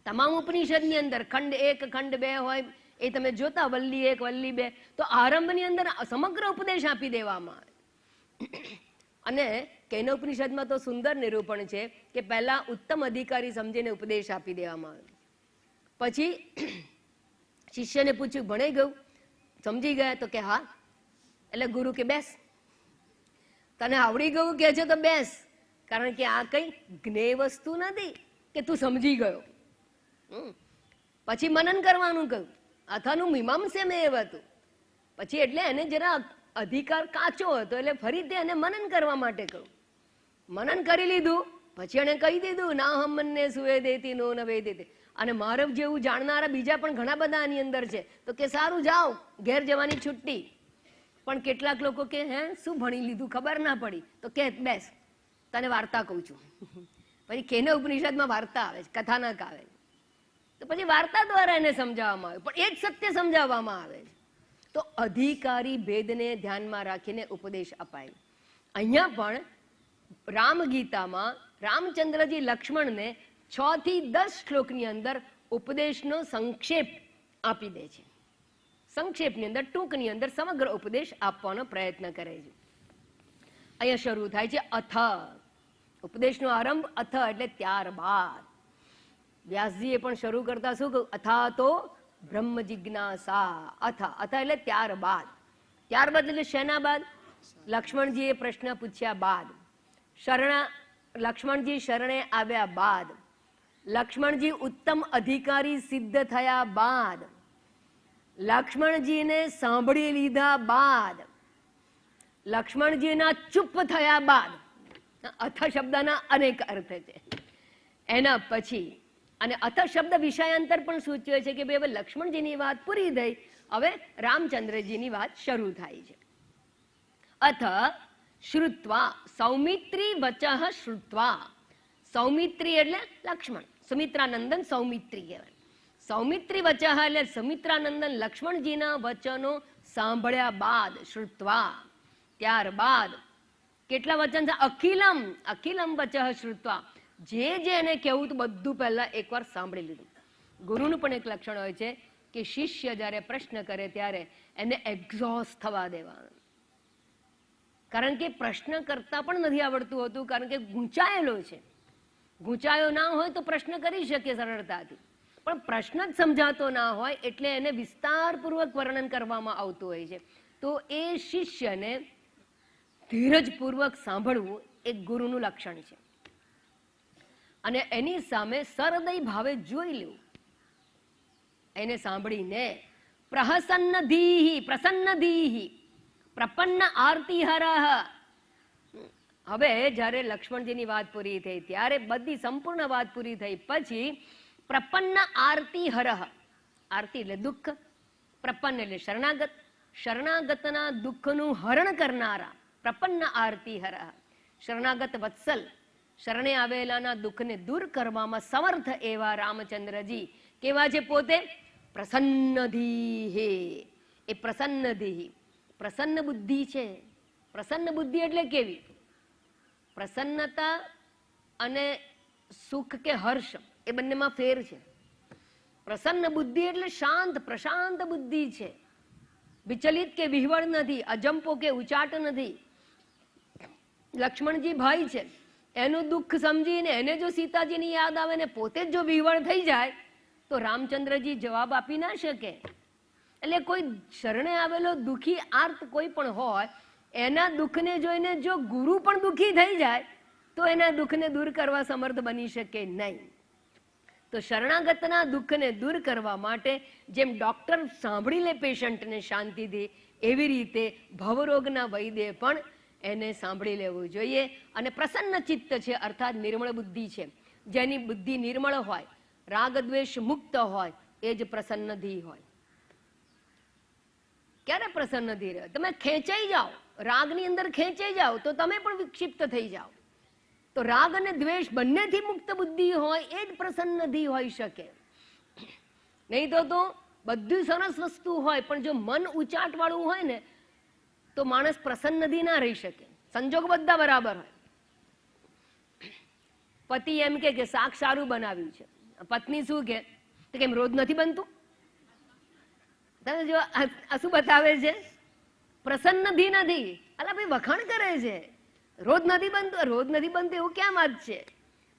તમામ ઉપનિષદની અંદર ખંડ 1 ખંડ 2 હોય એ તમે જોતા, વલ્લી 1 વલ્લી 2, તો આરંભની અંદર સમગ્ર ઉપદેશ આપી દેવામાં આવે. અને કૈનોપનિષદમાં તો સુંદર નિરૂપણ છે કે પહેલા ઉત્તમ અધિકારી સમજીને ઉપદેશ આપી દેવામાં આવે. પછી શિષ્યને પૂછ્યું, ભણાઈ ગયું, સમજી ગયા? તો કે હા. એટલે ગુરુ કે બેસ, તને આવડી ગયું કે છે તો બેસ, કારણ કે આ કઈ જ્ઞેય વસ્તુ નથી કે તું સમજી ગયો. પછી મનન કરવાનું કહ્યું. અથાનું મીમાંસે મેં એવું હતું. પછી એટલે એને જરા અધિકાર કાચો હતો એટલે ફરીથી એને મનન કરવા માટે કહ્યું. મનન કરી લીધું પછી એને કહી દીધું, ના હમ મનને સુએ દેતી નો નવે દેતી. અને મારવ જેવું જાણનારા બીજા પણ ઘણા બધા આની અંદર છે, તો કે સારું જાઓ, ઘેર જવાની છુટ્ટી. પણ કેટલાક લોકો કે હે શું ભણી લીધું ખબર ના પડી, તો કે બેસ તને વાર્તા કહું છું. પછી કેને ઉપનિષદમાં વાર્તા આવે છે, કથાનક આવે છે, તો પછી વાર્તા દ્વારા એને સમજાવવામાં આવે, પણ એ જ સત્ય સમજાવવામાં આવે છે. તો અધિકારી ભેદને ધ્યાનમાં રાખીને ઉપદેશ અપાય. અહીંયા પણ રામ ગીતામાં રામચંદ્રજી લક્ષ્મણને 6 થી 10 શ્લોકની અંદર ઉપદેશનો સંક્ષેપ આપી દે છે. સંક્ષેપની અંદર, ટૂંકની અંદર સમગ્ર ઉપદેશ આપવાનો પ્રયત્ન કરે છે. અહીંયા શરૂ થાય છે અથ. ઉપદેશનો આરંભ અથ એટલે ત્યારબાદ. વ્યાસજીએ પણ શરૂ કરતા શું કહ્યું? અથા તો બ્રહ્મ જિજ્ઞાસા. અથ, અથ એટલે ત્યારબાદ. ત્યારબાદ એટલે શેના બાદ? લક્ષ્મણજીએ પ્રશ્ન પૂછ્યા બાદ, લક્ષ્મણજી શરણે આવ્યા બાદ, લક્ષ્મણજી ઉત્તમ અધિકારી સિદ્ધ થયા બાદ, લક્ષ્મણજીને સાંભળી લીધા બાદ, લક્ષ્મણજીના ચૂપ થયા બાદ. અથ શબ્દના અનેક અર્થ છે. એના પછી અને અથ શબ્દ વિષયાંતર પણ સૂચવે છે કે ભાઈ હવે લક્ષ્મણજીની વાત પૂરી થઈ, હવે રામચંદ્રજીની વાત શરૂ થાય છે. અથ શ્રુત્વા, સૌમિત્રી વચઃ શ્રુત્વા. સૌમિત્રી એટલે લક્ષ્મણ, સુમિત્રાનંદન સૌમિત્રી કહેવાય. સૌમિત્રી વચઃ એટલે સુમિત્રાનંદન લક્ષ્મણજીના વચનો સાંભળ્યા બાદ, શ્રુત્વા, ત્યારબાદ કેટલા વચન છે? અખિલમ, અખિલમ વચઃ શ્રુત્વા, જે એને કહેવું તો બધું પહેલા એકવાર સાંભળી લીધું. ગુરુનું પણ એક લક્ષણ હોય છે કે શિષ્ય જ્યારે પ્રશ્ન કરે ત્યારે એને એક્ઝોસ્ટ થવા દેવાનું. કારણ કે પ્રશ્ન કરતા પણ નથી આવડતું હોતું, કારણ કે ગૂંચાયેલો છે. ગૂંચાયો ના હોય તો પ્રશ્ન કરી શકે સરળતાથી, પણ પ્રશ્ન જ સમજાતો ના હોય એટલે એને વિસ્તારપૂર્વક વર્ણન કરવામાં આવતું હોય છે. તો એ શિષ્યને ધીરજપૂર્વક સાંભળવું એક ગુરુનું લક્ષણ છે. અને એની સામે સરદય ભાવે જોઈ લેવું, એને સાંભળીને પ્રહસન્ન ધીહી, પ્રસન્ન ધીહી, પ્રપન્ન આરતી હરહ. હવે જ્યારે લક્ષ્મણજીની વાત પૂરી થઈ ત્યારે બધી સંપૂર્ણ વાત પૂરી થઈ પછી પ્રપન્ન આરતી હરહ, આરતી એટલે દુઃખ, પ્રપન્ન એટલે શરણાગત, શરણાગતના દુઃખનું હરણ કરનારા, પ્રપન્ન આરતી હરહ. શરણાગત વત્સલ, શરણે આવેલાના દુઃખને દૂર કરવામાં સમર્થ એવા રામચંદ્રજી કેવા છે? પોતે પ્રસન્ન ધીહે. એ પ્રસન્ન ધીહી, પ્રસન્ન બુદ્ધિ છે. પ્રસન્ન બુદ્ધિ એટલે કેવી? પ્રસન્નતા અને સુખ કે હર્ષ એ બંનેમાં ફેર છે. પ્રસન્ન બુદ્ધિ એટલે શાંત, પ્રશાંત બુદ્ધિ છે. વિચલિત કે વિહવળ નથી, અજંપો કે ઉચાટ નથી. લક્ષ્મણજી ભાઈ છે, એનું દુઃખ સમજીને એને જો સીતાજીની યાદ આવે ને પોતે જ જો વિહવળ થઈ જાય તો રામચંદ્રજી જવાબ આપી ના શકે. એટલે કોઈ શરણે આવેલો દુઃખી આર્ત કોઈ પણ હોય, એના દુઃખને જોઈને જો ગુરુ પણ દુઃખી થઈ જાય તો એના દુઃખને દૂર કરવા સમર્થ બની શકે નહીં. તો શરણાગતના દુઃખને દૂર કરવા માટે જેમ ડોક્ટર સાંભળી લે પેશન્ટને શાંતિથી, એવી રીતે ભવરોગના વૈદ્ય પણ એને સાંભળી લેવું જોઈએ. અને પ્રસન્ન ચિત્ત છે, અર્થાત નિર્મળ બુદ્ધિ છે. જેની બુદ્ધિ નિર્મળ હોય, રાગ દ્વેષ મુક્ત હોય, એ જ પ્રસન્નધી હોય. ક્યારે પ્રસન્નધી રહે? તમે ખેંચાઈ જાઓ, રાગની અંદર ખેંચાઈ જાઓ તો તમે પણ વિક્ષિપ્ત થઈ જાઓ. તો રાગ અને દ્વેષ બંનેથી મુક્ત બુદ્ધિ હોય એ જ પ્રસન્નધી હોઈ શકે. નહીં તો બધું સરસ વસ્તુ હોય પણ જો મન ઉચાટ વાળું હોય ને તો માણસ પ્રસન્નધી ના રહી શકે. સંજોગ બધા બરાબર હોય. પતિ એમ કે શાક સારું બનાવ્યું છે, પત્ની શું કે કેમ રોજ નથી બનતું? તમે જો આ શું બતાવે છે? પ્રસન્નધી નથી. અલા ભાઈ વખાણ કરે છે, રોજ નથી બનતું, રોજ નથી બનતું એવું ક્યાં વાત છે?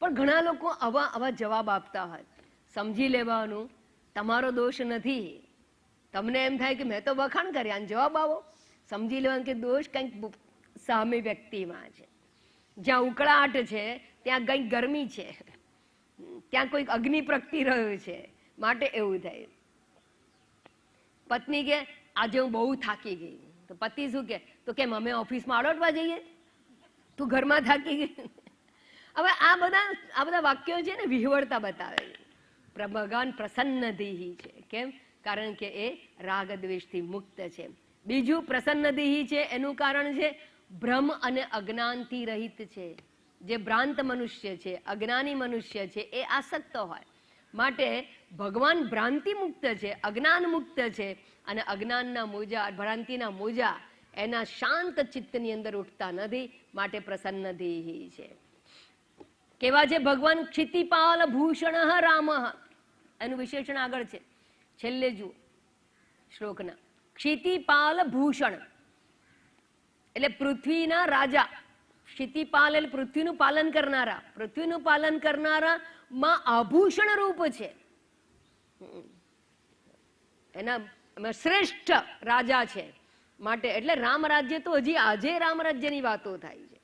પણ ઘણા લોકો આવા જવાબ આપતા હોય. સમજી લેવાનું તમારો દોષ નથી. તમને એમ થાય કે મેં તો વખાણ કર્યા અને જવાબ આવો. સમજી લેવાનું કે દોષ કંઈક સામે વ્યક્તિમાં છે. જ્યાં ઉકળાટ છે ત્યાં કંઈક ગરમી છે, ત્યાં કોઈક અગ્નિ પ્રગટી રહ્યો છે, માટે એવું થાય. પત્ની કે આજે હું બહુ થાકી ગઈ, તો પતિ શું કે તો કેમ અમે ઓફિસમાં આડોટવા જઈએ, તું ઘરમાં થાકી ગઈ? હવે આ બધા વાક્યો છે ને વિહવળતા બતાવે છે. ભગવાન પ્રસન્નધીહી છે. કેમ? કારણ કે એ રાગ દ્વેષથી મુક્ત છે. બીજું પ્રસન્નધીહી છે એનું કારણ છે ભ્રમ અને અજ્ઞાનથી રહિત છે. જે ભ્રાંત મનુષ્ય છે, અજ્ઞાની મનુષ્ય છે, એ આસક્ત હોય. માટે ભગવાન ભ્રાંતિ મુક્ત છે, અજ્ઞાન મુક્ત છે. અને અજ્ઞાનના મોજા, ભ્રાંતિના મોજા એના શાંત ચિત્તની અંદર ઉઠતા નથી. માટે પ્રસન્નધીહી છે. કેવા છે ભગવાન? ક્ષિતિપાલ ભૂષણ રામ. એનું વિશેષણ આગળ છે, છેલ્લે જુઓ શ્લોકના. ક્ષિતિપાલ ભૂષણ એટલે પૃથ્વીના રાજા. ક્ષિતિપાલ એટલે પૃથ્વીનું પાલન કરનારા. પૃથ્વીનું પાલન કરનારા માં આભૂષણ રૂપ છે. એના શ્રેષ્ઠ રાજા છે. માટે એટલે રામ રાજ્ય તો હજી આજે રામ રાજ્યની વાતો થાય છે.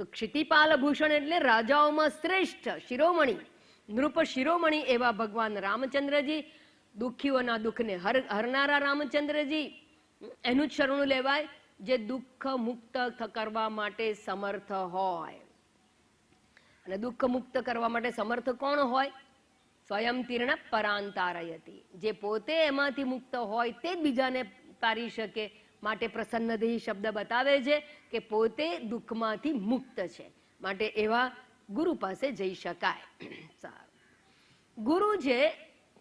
તો ક્ષિતિપાલ ભૂષણ એટલે રાજાઓમાં શ્રેષ્ઠ શિરોમણી, નૃપ શિરોમણી એવા ભગવાન રામચંદ્રજી, દુઃખીઓના દુઃખને હરનારા રામચંદ્રજી, એનું જ શરણું લેવાય જે દુઃખ મુક્ત કરવા માટે સમર્થ હોય. અને દુઃખ મુક્ત કરવા માટે સમર્થ કોણ હોય? સ્વયં તીર્ણ પરાંતારયતિ. જે પોતે એમાંથી મુક્ત હોય તે જ બીજાને તારી શકે. માટે પ્રસન્નધીહી શબ્દ બતાવે છે કે પોતે દુઃખમાંથી મુક્ત છે. માટે એવા ગુરુ પાસે જઈ શકાય. સારું. ગુરુ છે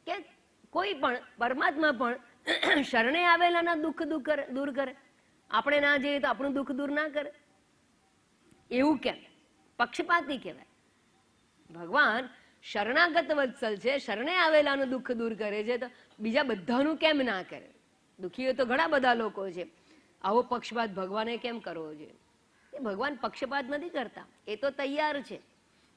કે કોઈ પણ પરમાત્મા પણ શરણે આવેલાના દુઃખ દૂર કરે. આપણે ના જઈએ તો આપણું દુઃખ દૂર ના કરે, એવું કેમ? પક્ષપાતી કહેવાય. ભગવાન શરણાગત વત્સલ છે, શરણે આવેલાનું દુઃખ દૂર કરે છે, તો બીજા બધાનું કેમ ના કરે? દુઃખીઓ તો ઘણા બધા લોકો છે. આવો પક્ષપાત ભગવાને કેમ કરવો જોઈએ? એ ભગવાન પક્ષપાત નથી કરતા, એ તો તૈયાર છે.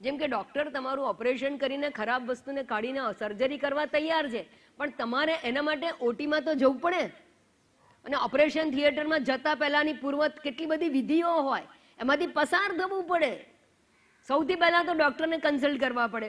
જેમ કે ડોક્ટર તમારું ઓપરેશન કરીને ખરાબ વસ્તુને કાઢીને સર્જરી કરવા તૈયાર છે, પણ તમારે એના માટે ઓટીમાં તો જવું પડે, અને ઓપરેશન થિયેટરમાં જતા પહેલાની પૂર્વ કેટલી બધી વિધિઓ હોય, એમાંથી પસાર થવું પડે. સૌથી પહેલા તો ડોક્ટરને કન્સલ્ટ કરવા પડે,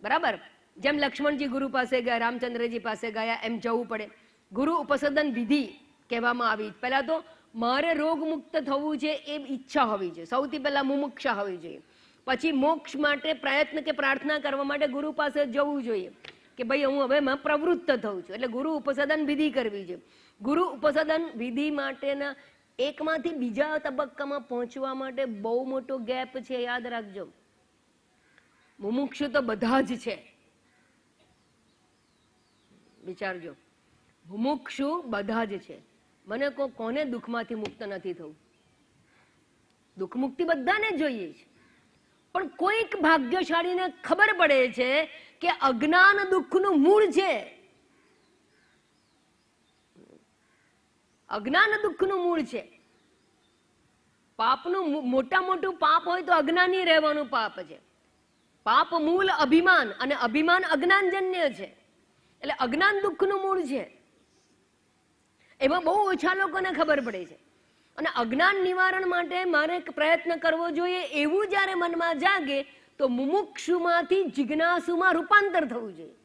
બરાબર? જેમ લક્ષ્મણજી ગુરુ પાસે ગયા, રામચંદ્રજી પાસે ગયા, એમ જવું પડે. ગુરુ ઉપસદન વિધિ કહેવામાં આવી. પહેલા તો મારે રોગ મુક્ત થવું છે એ ઈચ્છા હોવી જોઈએ, સૌથી પહેલા મુમુક્ષા હોવી જોઈએ. પછી મોક્ષ માટે પ્રયત્ન કે પ્રાર્થના કરવા માટે ગુરુ પાસે જવું જોઈએ કે ભાઈ હું હવે પ્રવૃત્ત થઉં છું, એટલે ગુરુ ઉપસદન વિધિ કરવી છે. ગુરુ ઉપસદન વિધિ માટેના એકમાંથી બીજા તબક્કામાં પહોંચવા માટે બહુ મોટો ગેપ છે, યાદ રાખજો. મુમુક્ષુ તો બધા જ છે, વિચારજો. મુમુક્ષુ બધા જ છે. મને કોને દુઃખમાંથી મુક્ત નથી થવું? દુઃખ મુક્તિ બધાને જોઈએ છે, પણ કોઈક ભાગ્યશાળીને ખબર પડે છે કે અજ્ઞાન દુઃખનું મૂળ છે. અજ્ઞાન દુઃખનું મૂળ છે. પાપનું મોટું પાપ હોય તો અજ્ઞાની રહેવાનું પાપ છે. પાપ મૂળ અભિમાન, અને અભિમાન અજ્ઞાનજન્ય છે, એટલે અજ્ઞાન દુઃખનું મૂળ છે. એમાં બહુ ઓછા લોકોને ખબર પડે છે. અને અજ્ઞાન નિવારણ માટે મારે પ્રયત્ન કરવો જોઈએ એવું જ્યારે મનમાં જાગે તો મુમુક્ષુમાંથી જિજ્ઞાસુમાં રૂપાંતર થવું જોઈએ.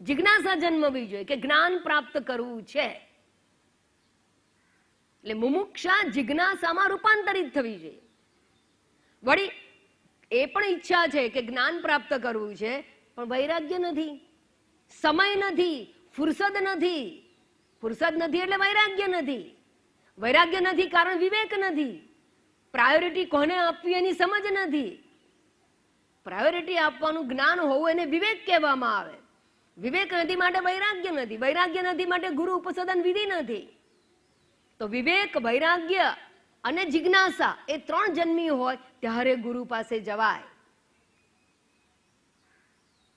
જિજ્ઞાસા જન્મવી જોઈએ કે જ્ઞાન પ્રાપ્ત કરવું છે. એટલે મુમુક્ષા જિજ્ઞાસામાં રૂપાંતરિત થવી જોઈએ. વળી એ પણ ઈચ્છા છે કે જ્ઞાન પ્રાપ્ત કરવું છે, પણ વૈરાગ્ય નથી, સમય નથી, ફુરસદ નથી. ફુરસદ નથી એટલે વૈરાગ્ય નથી. વૈરાગ્ય નથી કારણ વિવેક નથી. પ્રાયોરિટી કોને આપવી એની સમજ નથી. પ્રાયોરિટી આપવાનું જ્ઞાન હોવું એને વિવેક કહેવામાં આવે. વિવેક નથી માટે વૈરાગ્ય નથી. વૈરાગ્ય નથી માટે ગુરુ ઉપસદન વિધિ નથી. તો વિવેક, વૈરાગ્ય અને જિજ્ઞાસા એ 3 જન્મી હોય ત્યારે ગુરુ પાસે જવાય.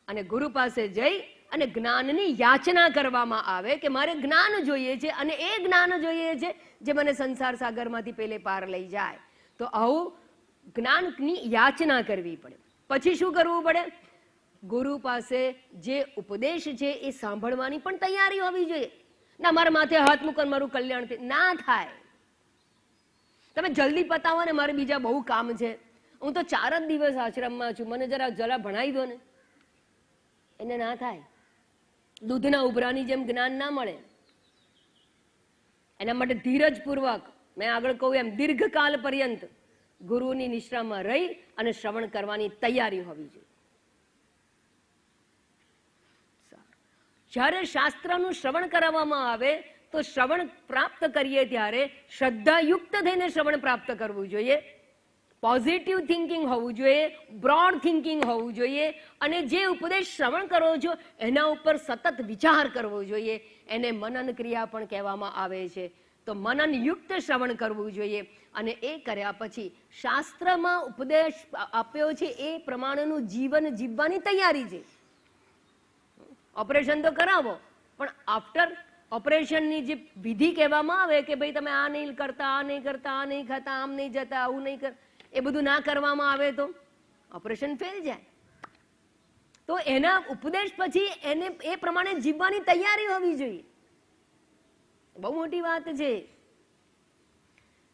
અને ગુરુ પાસે જઈ અને જ્ઞાનની યાચના કરવામાં આવે કે મારે જ્ઞાન જોઈએ છે, અને એ જ્ઞાન જોઈએ છે જે મને સંસાર સાગરમાંથી પેલે પાર લઈ જાય. તો આવું જ્ઞાનની યાચના કરવી પડે. પછી શું કરવું પડે? ગુરુ પાસે જે ઉપદેશ છે એ સાંભળવાની પણ તૈયારી હોવી જોઈએ. ના મારા માથે હાથ મૂકો મારું કલ્યાણ ના થાય. તમે જલ્દી પતાવો ને, મારે બીજા બહુ કામ છે, હું તો 4 જ દિવસ આશ્રમમાં છું, મને જરા ભણાવી દો ને, એને ના થાય. દૂધના ઉભરાની જેમ જ્ઞાન ના મળે. એના માટે ધીરજપૂર્વક, મેં આગળ કહું એમ, દીર્ઘકાલ પર્યંત ગુરુની નિશ્રામાં રહી અને શ્રવણ કરવાની તૈયારી હોવી જોઈએ. જ્યારે શાસ્ત્રનું શ્રવણ કરાવવામાં આવે તો શ્રવણ પ્રાપ્ત કરીએ ત્યારે શ્રદ્ધાયુક્ત થઈને શ્રવણ પ્રાપ્ત કરવું જોઈએ. પોઝિટિવ થિંકિંગ હોવું જોઈએ, બ્રોડ થિંકિંગ હોવું જોઈએ, અને જે ઉપદેશ શ્રવણ કરો છો એના ઉપર સતત વિચાર કરવો જોઈએ. એને મનન ક્રિયા પણ કહેવામાં આવે છે. તો મનનયુક્ત શ્રવણ કરવું જોઈએ, અને એ કર્યા પછી શાસ્ત્રમાં ઉપદેશ આપ્યો છે એ પ્રમાણેનું જીવન જીવવાની તૈયારી છે. ઓપરેશન તો કરાવો, પણ આફ્ટર ઓપરેશનની જે વિધિ કહેવામાં આવે કે ભાઈ તમે આ નહીં કરતા, આ નહીં કરતા, આ નહીં ખાતા, આમ નહીં જતા, આવું નહીં કરતા, એ બધું ના કરવામાં આવે તો ઓપરેશન ફેલ જાય. તો એના ઉપદેશ પછી એને એ પ્રમાણે જીવવાની તૈયારી હોવી જોઈએ. બહુ મોટી વાત છે.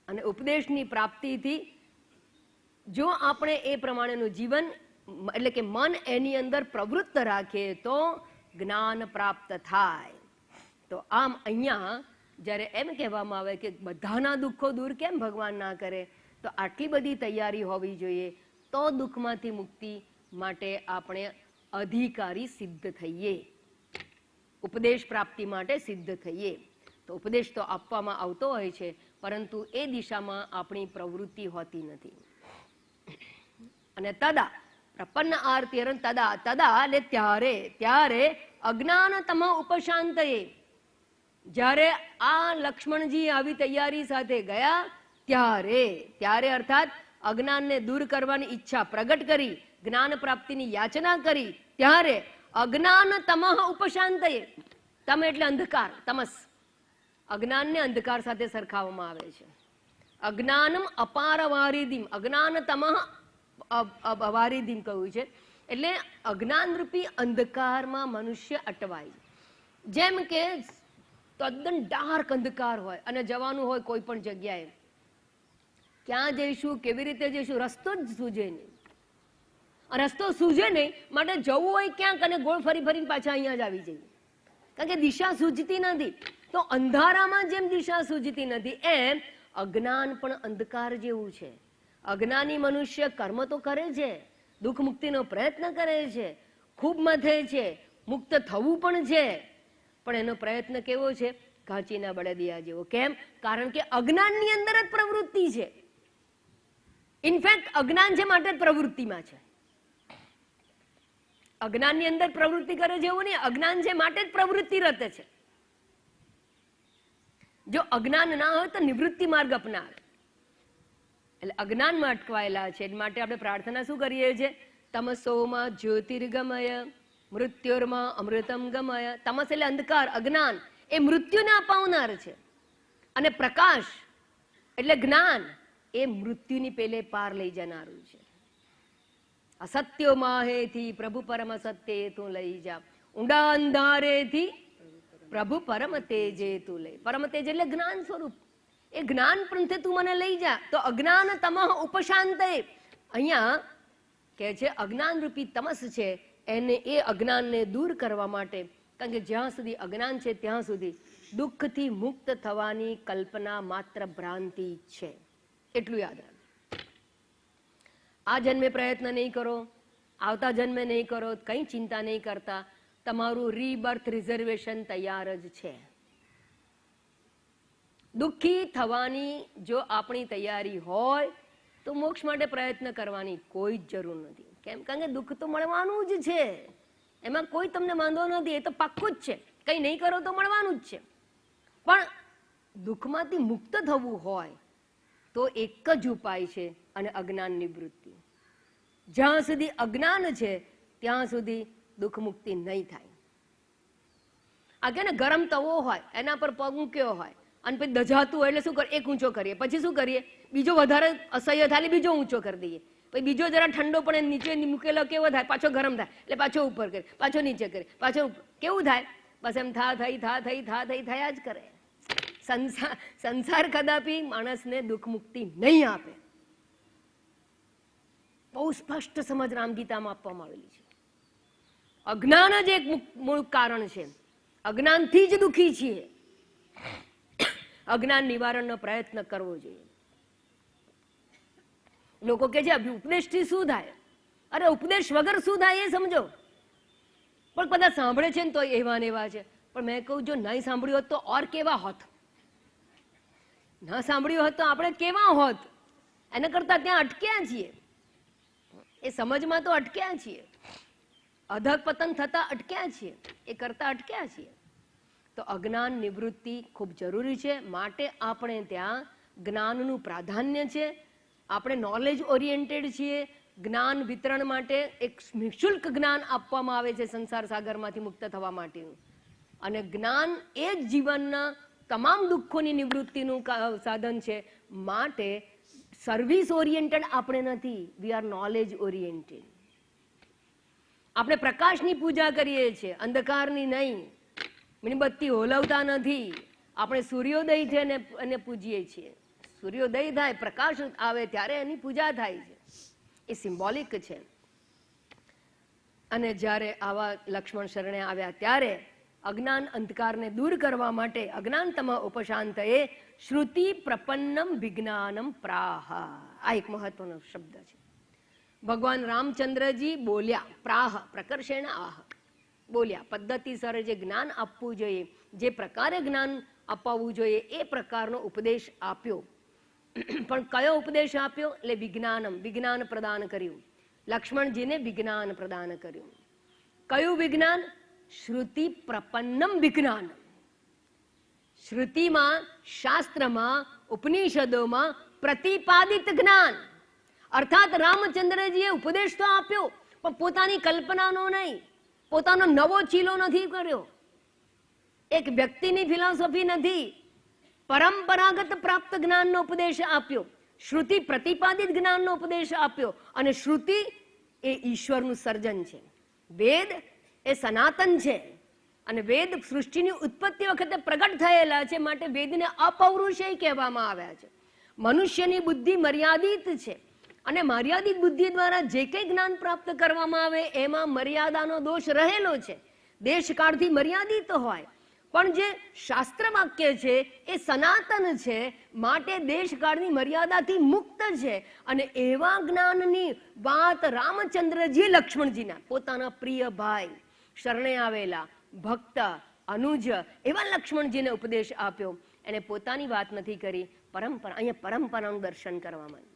અને ઉપદેશની પ્રાપ્તિથી જો આપણે એ પ્રમાણેનું જીવન, એટલે કે મન એની અંદર પ્રવૃત્ત રાખીએ તો જ્ઞાન પ્રાપ્ત થાય. તો આમ અહીંયા જ્યારે એમ કહેવામાં આવે કે બધાના દુઃખો દૂર કેમ ભગવાન ના કરે, તો આટલી બધી તૈયારી હોવી જોઈએ, તો દુઃખમાંથી મુક્તિ માટે આપણે અધિકારી સિદ્ધ થઈએ, ઉપદેશ પ્રાપ્તિ માટે સિદ્ધ થઈએ. તો ઉપદેશ તો આપવામાં આવતો હોય છે, પરંતુ એ દિશામાં આપણી પ્રવૃત્તિ હોતી નથી. અને તદા પ્રપન્ન આરતી તદા તદા એટલે ત્યારે ત્યારે અજ્ઞાનતમ ઉપશાંતયે, જ્યારે આ લક્ષ્મણજી આવી તૈયારી સાથે ગયા ત્યારે અર્થાત અજ્ઞાનને દૂર કરવાની ઈચ્છા પ્રગટ કરી, જ્ઞાન પ્રાપ્તિની યાચના કરી, ત્યારે અજ્ઞાનતમ ઉપશાંતયે, તમ એટલે અંધકાર, તમસ, અજ્ઞાનને અંધકાર સાથે સરખાવવામાં આવે છે. અજ્ઞાનમ અપાર વારિદિમ, અજ્ઞાનતમ વારિદિમ કહ્યું છે, એટલે અજ્ઞાનરૂપી અંધકારમાં મનુષ્ય અટવાય. જેમ કે તદ્દન ડાર્ક અંધકાર હોય અને જવાનું હોય કોઈ પણ જગ્યાએ, ક્યાં જઈશું, કેવી રીતે જઈશું, રસ્તો જ સૂઝે નહીં. રસ્તો સૂઝે નહીં માટે જવું હોય ક્યાંક અને ગોળ ફરી ફરીને પાછા અહીંયા જ આવી જઈએ, કારણ કે દિશા સૂઝતી નથી. તો અંધારામાં જેમ દિશા સૂઝતી નથી એમ અજ્ઞાન પણ અંધકાર જેવું છે. અજ્ઞાની મનુષ્ય કર્મ તો કરે છે, દુઃખ મુક્તિનો પ્રયત્ન કરે છે, ખૂબ મથે છે, મુક્ત થવું પણ છે, પણ એનો પ્રયત્ન કેવો છે? કાંચીના બળદિયા જેવો. કેમ? કારણ કે અજ્ઞાનની અંદર જ પ્રવૃત્તિ છે. ઇનફેક્ટ અજ્ઞાન છે માટે જ પ્રવૃત્તિમાં છે. અજ્ઞાનની અંદર પ્રવૃત્તિ કરે છે એવું નહીં, અજ્ઞાન છે માટે જ પ્રવૃત્તિરત છે. જો અજ્ઞાન ના હોય તો નિવૃત્તિ માર્ગ અપનાવે. એટલે અજ્ઞાનમાં અટવાયેલા છે એટલે માટે આપણે પ્રાર્થના શું કરીએ છીએ? તમસોમાં જ્યોતિર્ગમય મૃત્યુર્માં અમૃતમ ગમય. તમસ એટલે અંધકાર, અજ્ઞાન એ મૃત્યુને અપાવનાર છે, અને પ્રકાશ એટલે જ્ઞાન એ મૃત્યુની પેલે પાર લઈ જનારું છે. અસત્યો માહેથી પ્રભુ પરમ સત્ય તું લઈ જા, ઊંડા અંધારેથી પ્રભુ પરમ તેજે તું લઈ. પરમ તેજ એટલે જ્ઞાન સ્વરૂપ, એ જ્ઞાન પંથે તું મને લઈ જા. તો અજ્ઞાન તમઃ ઉપશાંતયે, અહીંયા કે છે અજ્ઞાન રૂપી તમસ છે એને, એ અજ્ઞાનને દૂર કરવા માટે, કારણ કે જ્યાં સુધી અજ્ઞાન છે ત્યાં સુધી દુઃખથી મુક્ત થવાની કલ્પના માત્ર ભ્રાંતિ છે. એટલું યાદ રાખો. આ જન્મે પ્રયત્ન નહીં કરો, આવતા જન્મે નહીં કરો, કંઈ ચિંતા નહીં કરતા, તમારું રીબર્થ રિઝર્વેશન તૈયાર જ છે. દુઃખી થવાની જો આપણી તૈયારી હોય તો મોક્ષ માટે પ્રયત્ન કરવાની કોઈ જ જરૂર નથી. કેમ? કારણ કે દુઃખ તો મળવાનું જ છે, એમાં કોઈ તમને વાંધો નથી, એ તો પાક્કું જ છે. કંઈ નહીં કરો તો મળવાનું જ છે. પણ દુઃખમાંથી મુક્ત થવું હોય તો એક જ ઉપાય છે, અને અજ્ઞાન નિવૃત્તિ. જ્યાં સુધી અજ્ઞાન છે ત્યાં સુધી દુઃખ મુક્તિ નહીં થાય. આ કે ને ગરમ તવો હોય, એના પર પગ મૂક્યો હોય અને પછી દજાતું હોય એટલે શું કરીએ? એક ઊંચો કરીએ, પછી શું કરીએ? બીજો વધારે અસહ્ય થાય બીજો ઊંચો કરી દઈએ, પછી બીજો જરા ઠંડો પડે નીચે મૂકેલો કેવો થાય? પાછો ગરમ થાય એટલે પાછો ઉપર કરે, પાછો નીચે કરે, પાછો કેવું થાય? બસ એમ થયા થઈ થયા જ કરે. સંસાર કદાપી માણસને દુઃખ મુક્તિ નહીં આપે. બહુ સ્પષ્ટ સમજ રામગીતામાં આપવામાં આવેલી છે. અજ્ઞાન જ એક મૂળ કારણ છે. અજ્ઞાનથી જ દુઃખી છીએ. અજ્ઞાન નિવારણનો પ્રયત્ન કરવો જોઈએ. લોકો કે છે ઉપદેશથી શું થાય? અરે ઉપદેશ વગર શું થાય એ સમજો. પણ બધા સાંભળે છે ને તો એવા ને એવા છે. પણ મેં કહું જો નહીં સાંભળ્યું હોત તો ઓર કેવા હોત? ના સાંભળ્યું હોત તો આપણે કેવા હોત? એના કરતા ત્યાં અટક્યા છીએ, એ સમજમાં તો અટક્યા છીએ, અધઃપતન થતા અટક્યા છીએ, એ કરતા અટક્યા છીએ. તો અજ્ઞાન નિવૃત્તિ ખૂબ જરૂરી છે. માટે આપણે ત્યાં જ્ઞાનનું પ્રાધાન્ય છે. આપણે નોલેજ ઓરિએન્ટેડ છીએ. જ્ઞાન વિતરણ માટે એક નિઃશુલ્ક જ્ઞાન આપવામાં આવે છે સંસાર સાગરમાંથી મુક્ત થવા માટેનું. અને જ્ઞાન એ જ જીવનના તમામ દુઃખોની નિવૃત્તિનું સાધન છે. માટે સર્વિસ ઓરિએન્ટેડ આપણે નથી, વી આર નોલેજ ઓરિએન્ટેડ. આપણે પ્રકાશની પૂજા કરીએ છીએ, અંધકારની નહીં. મીણબત્તી હોલવતા નથી. આપણે સૂર્યોદય છે એને પૂજીએ છીએ. સૂર્યોદય થાય, પ્રકાશ આવે ત્યારે એની પૂજા થાય છે. એ સિમ્બોલિક છે. અને જ્યારે આવા લક્ષ્મણ શરણે આવ્યા ત્યારે અજ્ઞાન અંધકારને દૂર કરવા માટે અજ્ઞાનતમ ઉપશાંતયે શ્રુતિ પ્રપન્નમ વિજ્ઞાનમ પ્રાહ. આ એક મહત્વનો શબ્દ છે. ભગવાન રામચંદ્રજી બોલ્યા, પ્રાહ પ્રકર્ષેણ આહ, બોલ્યા. પદ્ધતિસર જે જ્ઞાન આપવું જોઈએ, જે પ્રકારે જ્ઞાન અપાવવું જોઈએ એ પ્રકારનો ઉપદેશ આપ્યો. પણ કયો ઉપદેશ આપ્યો? એટલે વિજ્ઞાનમ, વિજ્ઞાન પ્રદાન કર્યું. લક્ષ્મણજીને વિજ્ઞાન પ્રદાન કર્યું. કયું વિજ્ઞાન? શ્રુતિ પ્રપન્નમ વિજ્ઞાન. શ્રુતિમાં, શાસ્ત્રમાં, ઉપનિષદોમાં પ્રતિપાદિત જ્ઞાન. અર્થાત રામચંદ્રજીએ ઉપદેશ તો આપ્યો, પણ પોતાની કલ્પનાનો નહીં, પોતાનો નવો ચીલો નથી કર્યો, એક વ્યક્તિની ફિલોસોફી નથી, પરંપરાગત પ્રાપ્ત જ્ઞાનનો ઉપદેશ આપ્યો, શ્રુતિ પ્રતિપાદિત જ્ઞાનનો ઉપદેશ આપ્યો. અને શ્રુતિ એ ઈશ્વરનું સર્જન છે, વેદ એ સનાતન છે, અને વેદ સૃષ્ટિની ઉત્પત્તિ વખતે પ્રગટ થયેલા છે, માટે વેદને અપૌરુષેય કહેવામાં આવ્યા છે. મનુષ્યની બુદ્ધિ મર્યાદિત છે, અને મર્યાદિત બુદ્ધિ દ્વારા જે કંઈ જ્ઞાન પ્રાપ્ત કરવામાં આવે એમાં મર્યાદાનો દોષ રહેલો છે, દેશકાળથી મર્યાદિત હોય. પણ જે શાસ્ત્ર વાક્ય છે એ સનાતન છે, માટે દેશકાળની મર્યાદાથી મુક્ત છે. અને એવા જ્ઞાનની વાત રામચંદ્રજી લક્ષ્મણજીના પોતાના પ્રિય ભાઈ, શરણે આવેલા ભક્ત, અનુજ એવા લક્ષ્મણજીને ઉપદેશ આપ્યો. એને પોતાની વાત નથી કરી, પરંપરા, અહીંયા પરંપરાનું દર્શન કરવામાં.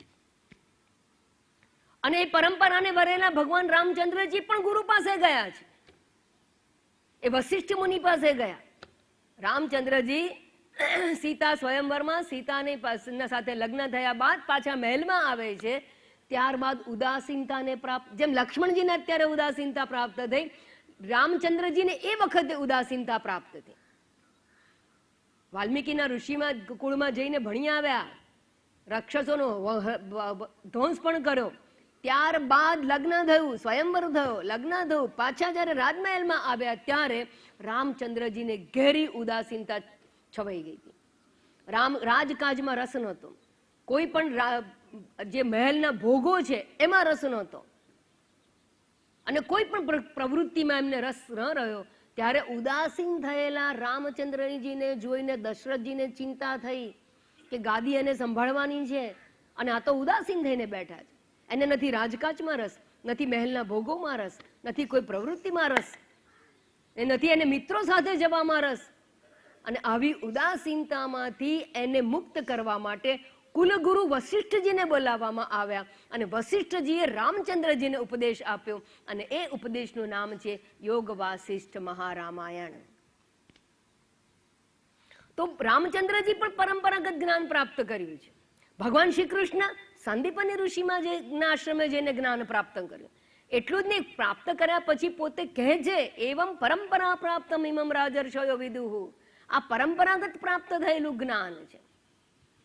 અને એ પરંપરાને વરેલા ભગવાન રામચંદ્રજી પણ ગુરુ પાસે ગયા છે, એ વશિષ્ઠ મુનિ પાસે ગયા. રામચંદ્રજી સીતા સ્વયંવરમાં સીતાની સાથે લગ્ન થયા બાદ પાછા મહેલમાં આવે છે. ત્યારબાદ ઉદાસીનતાને પ્રાપ્ત, જેમ લક્ષ્મણજીને અત્યારે ઉદાસીનતા પ્રાપ્ત થઈ, રામચંદ્રજીને એ વખતે ઉદાસીનતા પ્રાપ્ત થઈ. વાલ્મીકીના ઋષિમાં કુળમાં જઈને ભણી આવ્યા, રાક્ષસોનો ધ્વંસ પણ કર્યો. ત્યારબાદ લગ્ન થયું, સ્વયંવર થયો, લગ્ન થયું, પાછા જયારે રાજમહેલમાં આવ્યા ત્યારે રામચંદ્રજીને ઘેરી ઉદાસીનતા છવાઈ ગઈ હતી. રાજકાજમાં રસ નહોતો, કોઈ પણ જે મહેલના ભોગો છે એમાં રસ નહોતો, અને કોઈ પણ પ્રવૃત્તિમાં એમને રસ ન રહ્યો. ત્યારે ઉદાસીન થયેલા રામચંદ્રજીને જોઈને દશરથજીને ચિંતા થઈ કે ગાદી એને સંભાળવાની છે, અને આ તો ઉદાસીન થઈને બેઠા છે. એને નથી રાજકાજમાં રસ, નથી મહેલના ભોગોમાં રસ, નથી કોઈ પ્રવૃત્તિમાં રસ, એ નથી એને મિત્રો સાથે જવામાં રસ. અને આવી ઉદાસીનતામાંથી એને મુક્ત કરવા માટે કુલગુરુ વશિષ્ઠજીને બોલાવવામાં આવ્યા, અને વશિષ્ઠજીએ રામચંદ્રજીને ઉપદેશ આપ્યો, અને એ ઉપદેશનું નામ છે યોગ વાસિષ્ઠ મહારામાયણ. તો રામચંદ્રજી પણ પરંપરાગત જ્ઞાન પ્રાપ્ત કર્યું છે. ભગવાન શ્રી કૃષ્ણ સંદીપની ઋષિમાં આશ્રમે જઈને જ્ઞાન પ્રાપ્ત કર્યું. એટલું જ નહીં, પ્રાપ્ત કર્યા પછી પોતે કહે છે એવમ પરંપરા પ્રાપ્તમ ઇમમ રાજર્ષયો વિદુહુ. આ પરંપરાગત પ્રાપ્ત થયેલું જ્ઞાન છે.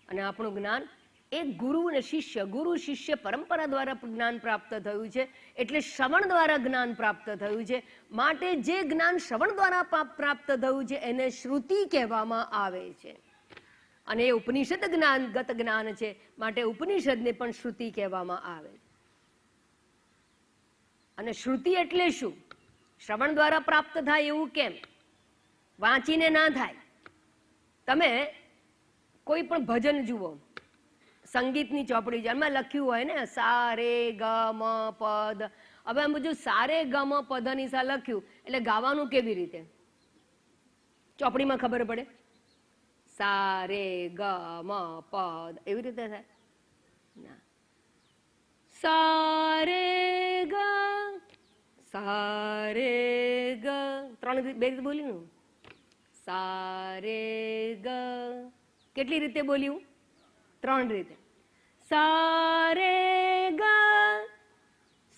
અને આપણું જ્ઞાન એ ગુરુ અને શિષ્ય, ગુરુ શિષ્ય પરંપરા દ્વારા જ્ઞાન પ્રાપ્ત થયું છે, એટલે શ્રવણ દ્વારા જ્ઞાન પ્રાપ્ત થયું છે. માટે જે જ્ઞાન શ્રવણ દ્વારા પ્રાપ્ત થયું છે એને શ્રુતિ કહેવામાં આવે છે. અને એ ઉપનિષદ જ્ઞાનગત જ્ઞાન છે, માટે ઉપનિષદને પણ શ્રુતિ કહેવામાં આવે. અને શ્રુતિ એટલે શું? શ્રવણ દ્વારા પ્રાપ્ત થાય એવું કેમ? વાંચીને ના થાય. તમે કોઈ પણ ભજન જુઓ, સંગીતની ચોપડી જેમાં લખ્યું હોય ને સા રે ગ મ પદ, હવે આમ બધું સારે ગ મ પદ ની સા લખ્યું એટલે ગાવાનું કેવી રીતે? ચોપડીમાં ખબર પડે? સા રે ગ મ પદ એવી રીતે થાય ના. સા રે ગ, સા રે ગ, ત્રણ બે રીતે બોલ્યું. સા રે ગ કેટલી રીતે બોલ્યું? ત્રણ રીતે. સા રે ગ,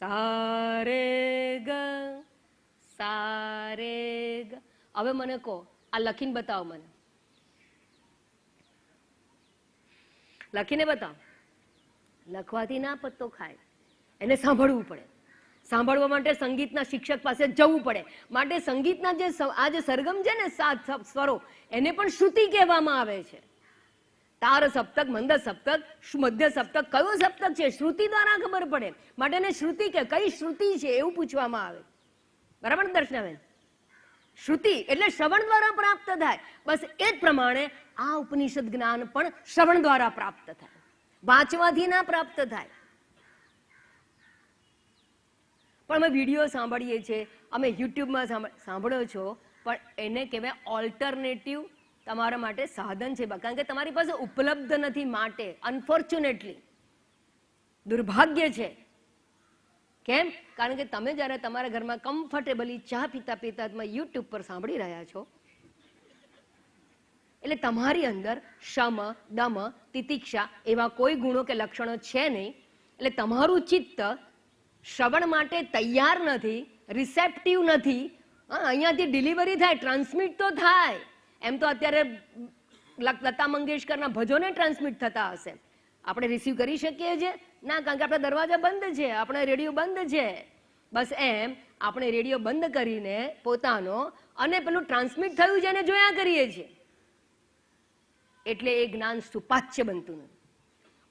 સા રે ગ, સા રે ગ. હવે મને કહો, આ લખીને બતાવો મને, લખીને બતાવો. લખવાથી ના પત્તો ખાય, એને સાંભળવું પડે. સાંભળવા માટે સંગીતના શિક્ષક પાસે જવું પડે. માટે સંગીતના જે આ જે સરગમ છે ને, સાત સ્વરો, એને પણ શ્રુતિ કહેવામાં આવે છે. તાર સપ્તક, મંદ સપ્તક, મધ્ય સપ્તક, કયો સપ્તક છે શ્રુતિ દ્વારા ખબર પડે. માટે એને શ્રુતિ કે કઈ શ્રુતિ છે એવું પૂછવામાં આવે. બરાબર દર્શનાબેન? શ્રુતિ એટલે શ્રવણ દ્વારા પ્રાપ્ત થાય. બસ એ જ પ્રમાણે આ ઉપનિષદ જ્ઞાન પણ શ્રવણ દ્વારા પ્રાપ્ત થાય, વાંચવાથી ના પ્રાપ્ત થાય. પણ અમે વિડીયો સાંભળીએ છીએ, અમે યુટ્યુબમાં સાંભળો છો, પણ એને કહેવાય ઓલ્ટરનેટિવ તમારા માટે સાધન છે, કારણ કે તમારી પાસે ઉપલબ્ધ નથી. માટે અનફોર્ચ્યુનેટલી દુર્ભાગ્ય છે કેમ? કારણ કે તમે જ્યારે તમારા ઘરમાં કમ્ફર્ટેબલી ચા પીતા પીતા યુટ્યુબ પર સાંભળી રહ્યા છો, એટલે તમારી અંદર શમ, દમ, તિતિક્ષા એવા કોઈ ગુણો કે લક્ષણો છે નહીં. એટલે તમારું ચિત્ત શ્રવણ માટે તૈયાર નથી, રિસેપ્ટિવ નથી. અહીંયાથી ડિલિવરી થાય, ટ્રાન્સમિટ તો થાય. એમ તો અત્યારે લતા મંગેશકરના ભજોને ટ્રાન્સમિટ થતા હશે, આપણે રિસીવ કરી શકીએ છીએ ના? કારણ કે આપણા દરવાજા બંધ છે, આપણે રેડિયો બંધ છે. બસ એમ આપણે રેડિયો બંધ કરીને પોતાનો અને પેલું ટ્રાન્સમિટ થયું છે એને જોયા કરીએ છીએ. એટલે એ જ્ઞાન સુપાચ્ય બનતું નથી.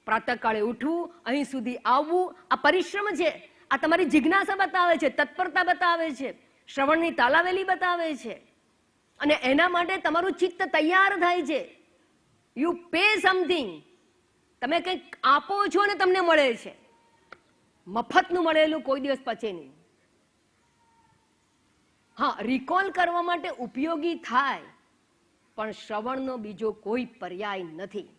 પ્રાતઃકાળે ઉઠવું, અહીં સુધી આવવું, આ પરિશ્રમ છે. આ તમારી જિજ્ઞાસા બતાવે છે, તત્પરતા બતાવે છે, શ્રવણની તાલાવેલી બતાવે છે. અને એના માટે તમારું ચિત્ત તૈયાર થાય છે. You pay something. તમે કંઈક આપો છો ને તમને મળે છે. મફતનું મળેલું કોઈ દિવસ પચે નહીં. હા, રિકોલ કરવા માટે ઉપયોગી થાય, પણ શ્રવણનો બીજો કોઈ પર્યાય નથી.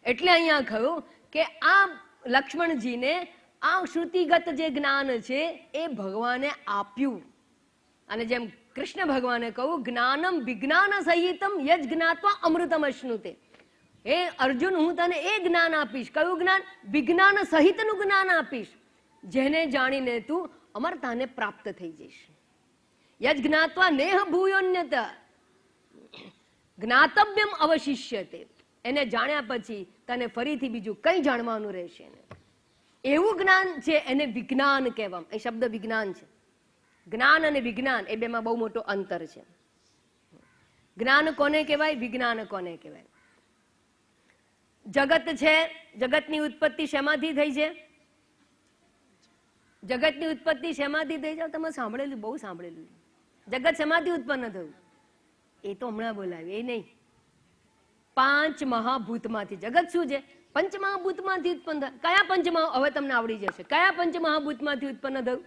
એટલે અહીંયા કહ્યું કે આ લક્ષ્મણજીને આ શ્રુતિગત જે જ્ઞાન છે એ ભગવાને આપ્યું. અને જેમ કૃષ્ણ ભગવાને કહ્યું, જ્ઞાનમ વિજ્ઞાન સહિતમ યજ જ્ઞાત્વા અમૃતમ અશ્નુતે. હે અર્જુન, હું તને એ જ્ઞાન આપીશ. કયું જ્ઞાન? વિજ્ઞાન સહિતનું જ્ઞાન આપીશ, જેને જાણીને તું અમરતાને પ્રાપ્ત થઈ જઈશ. યજ જ્ઞાત્વા નેહ ભૂયોન્યત જ્ઞાતવ્યમ અવશિષ્યતે. એને જાણ્યા પછી તને ફરીથી બીજું કંઈ જાણવાનું રહેશે ને. એવું જ્ઞાન છે એને વિજ્ઞાન કહેવામાં. એ શબ્દ વિજ્ઞાન છે. જ્ઞાન અને વિજ્ઞાન એ બેમાં બહુ મોટો અંતર છે. જ્ઞાન કોને કહેવાય, વિજ્ઞાન કોને કહેવાય? જગત છે, જગતની ઉત્પત્તિ શેમાંથી થઈ છે? જગતની ઉત્પત્તિ શેમાંથી થઈ છે? તમે સાંભળેલું, બહુ સાંભળેલું. જગત શેમાંથી ઉત્પન્ન થયું? એ તો હમણાં બોલાવ્યું, એ નહીં. 5 મહાભૂતમાંથી. જગત શું છે? પંચમહાભૂતમાંથી ઉત્પન્ન થયું. કયા પંચમહા? હવે તમને આવડી જશે. કયા પંચમહાભૂતમાંથી ઉત્પન્ન થયું?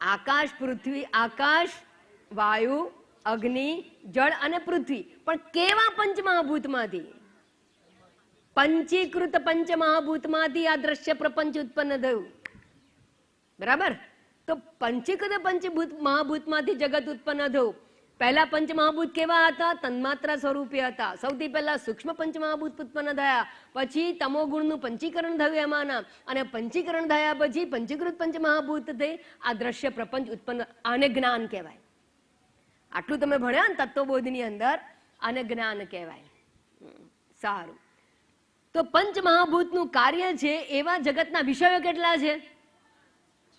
આકાશ, પૃથ્વી, આકાશ, વાયુ, અગ્નિ, જળ અને પૃથ્વી. પણ કેવા પંચમહાભૂતમાંથી? પંચીકૃત પંચમહાભૂતમાંથી આ દ્રશ્ય પ્રપંચ ઉત્પન્ન થયું. બરાબર? તો પંચીકૃત મહાભૂતમાંથી જગત ઉત્પન્ન થયું. પહેલા પંચમહાભૂત કેવા હતા? તન્માત્રા સ્વરૂપે હતા. સૌથી પહેલા સૂક્ષ્મ પંચમહાભૂત ઉત્પન્ન થયા, પછી તમોગુણનું પંચીકરણ થયું એમાંના, અને પંચીકરણ થયા પછી પંચીકૃત પંચમહાભૂત થઈ આ દ્રશ્ય પ્રપંચ ઉત્પન્ન. આને જ્ઞાન કહેવાય. આટલું તમે ભણ્યા ને તત્વબોધની અંદર, આને જ્ઞાન કહેવાય. સારું. તો પંચમહાભૂતનું કાર્ય છે એવા જગતના વિષયો કેટલા છે?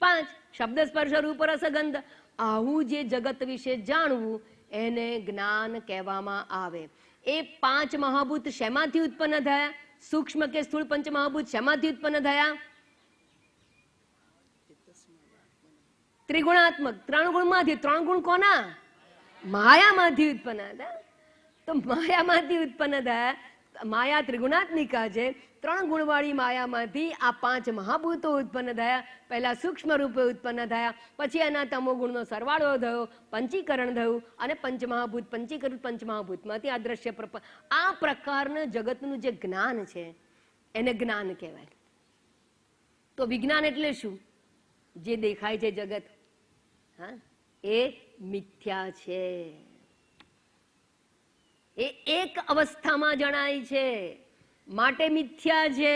5. શબ્દ, સ્પર્શ, રૂપ, રસ, ગંધ. આવું જે જગત વિશે જાણવું એને જ્ઞાન કહેવામાં આવે. એ 5 મહાભૂત શેમાંથી ઉત્પન્ન થયા? સૂક્ષ્મ કે સ્થૂળ પંચમહાભૂત શેમાંથી ઉત્પન્ન થયા? ત્રિગુણાત્મક. 3 ગુણમાંથી. 3 ગુણ કોના? માયામાંથી ઉત્પન્ન થયા. તો માયામાંથી ઉત્પન્ન થયા. માયા ત્રિગુણાત્મિકા છે. 3 ગુણવાળી માયામાંથી આ 5 મહાભૂતો ઉત્પન્ન થયા. પહેલા સૂક્ષ્મ રૂપે ઉત્પન્ન થયા, પછી એના તમો ગુણનો સરવાળો થયો, પંચીકરણ થયું, અને પંચમહાભૂત, પંચીકૃત પંચમહાભૂતમાંથી આ દ્રશ્ય પ્રપંચ. આ પ્રકારના જગતનું જે જ્ઞાન છે એને જ્ઞાન કહેવાય. તો વિજ્ઞાન એટલે શું? જે દેખાય છે જગત, હા, એ મિથ્યા છે. એ એક અવસ્થામાં જણાય છે, માટે મિથ્યા છે,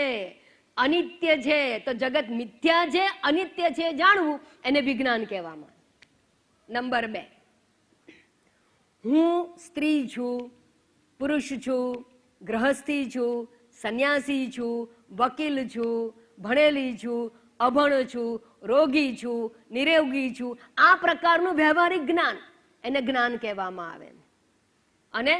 અનિત્ય છે. તો જગત મિથ્યા છે, અનિત્ય છે જાણવું એને વિજ્ઞાન કહેવામાં. નંબર 2, હું સ્ત્રી છું, પુરુષ છું, ગ્રહસ્થી છું, સંન્યાસી છું, વકીલ છું, ભણેલી છું, અભણ છું, રોગી છું, નિરોગી છું. આ પ્રકારનું વ્યવહારિક જ્ઞાન એને જ્ઞાન કહેવામાં આવે. અને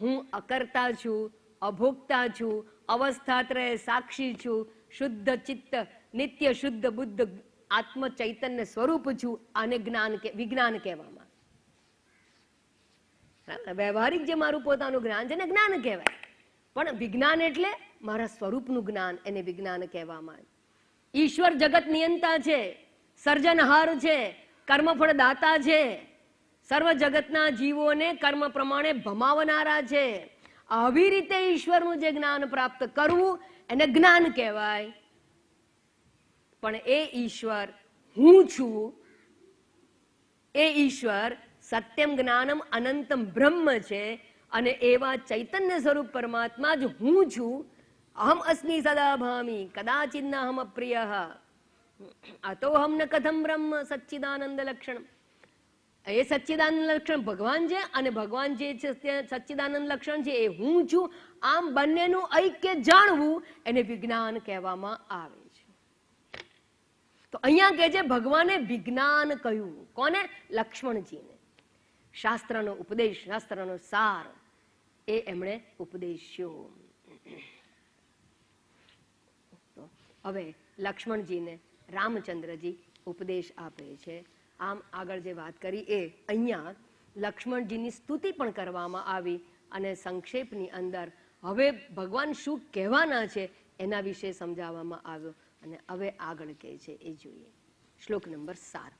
હું અકર્તા છું, અભોક્તા છું, અવસ્થાત્રય સાક્ષી છું, શુદ્ધ ચિત્ત, નિત્ય શુદ્ધ બુદ્ધ આત્મ ચૈતન્ય સ્વરૂપ છું. આને વિજ્ઞાન કહેવામાં. વ્યવહારિક જે મારું પોતાનું જ્ઞાન છે ને જ્ઞાન કહેવાય, પણ વિજ્ઞાન એટલે મારા સ્વરૂપનું જ્ઞાન, એને વિજ્ઞાન કહેવામાં. ઈશ્વર જગત નિયંતા છે, સર્જનહાર છે, કર્મફળ દાતા છે, સર્વ જગતના જીવોને કર્મ પ્રમાણે ભમાવનારા છે. આવી રીતે ઈશ્વરનું જે જ્ઞાન પ્રાપ્ત કરવું એને જ્ઞાન કહેવાય. પણ એ ઈશ્વર હું છું, એ ઈશ્વર સત્યમ જ્ઞાનમ અનંતમ બ્રહ્મ છે અને એવા ચૈતન્ય સ્વરૂપ પરમાત્મા જ હું છું. અહમ અસ્મિ સદા ભામી કદાચિન્ન અહમ અપ્રિય અતો અહમ ન કથમ બ્રહ્મ સચ્ચિદાનંદ લક્ષણ. એ સચ્ચિદાનંદ લક્ષણ ભગવાન છે અને ભગવાન જે છે સચ્ચિદાનંદ લક્ષણ છે એ હું છું. આમ બંનેનું ઐક્ય જાણવું એને વિજ્ઞાન કહેવામાં આવે છે. તો અહીંયા કહે છે ભગવાને વિજ્ઞાન કહ્યું. કોને? લક્ષ્મણજીને. શાસ્ત્રનો ઉપદેશ, શાસ્ત્રનો સાર એ એમણે ઉપદેશ્યો. હવે લક્ષ્મણજીને રામચંદ્રજી ઉપદેશ આપે છે. આમ આગળ જે વાત કરી એ અહીંયા લક્ષ્મણજીની સ્તુતિ પણ કરવામાં આવી અને સંક્ષેપની અંદર હવે ભગવાન શું કહેવાના છે એના વિશે સમજાવવામાં આવ્યો. અને હવે આગળ કહે છે એ જોઈએ. શ્લોક નંબર 7.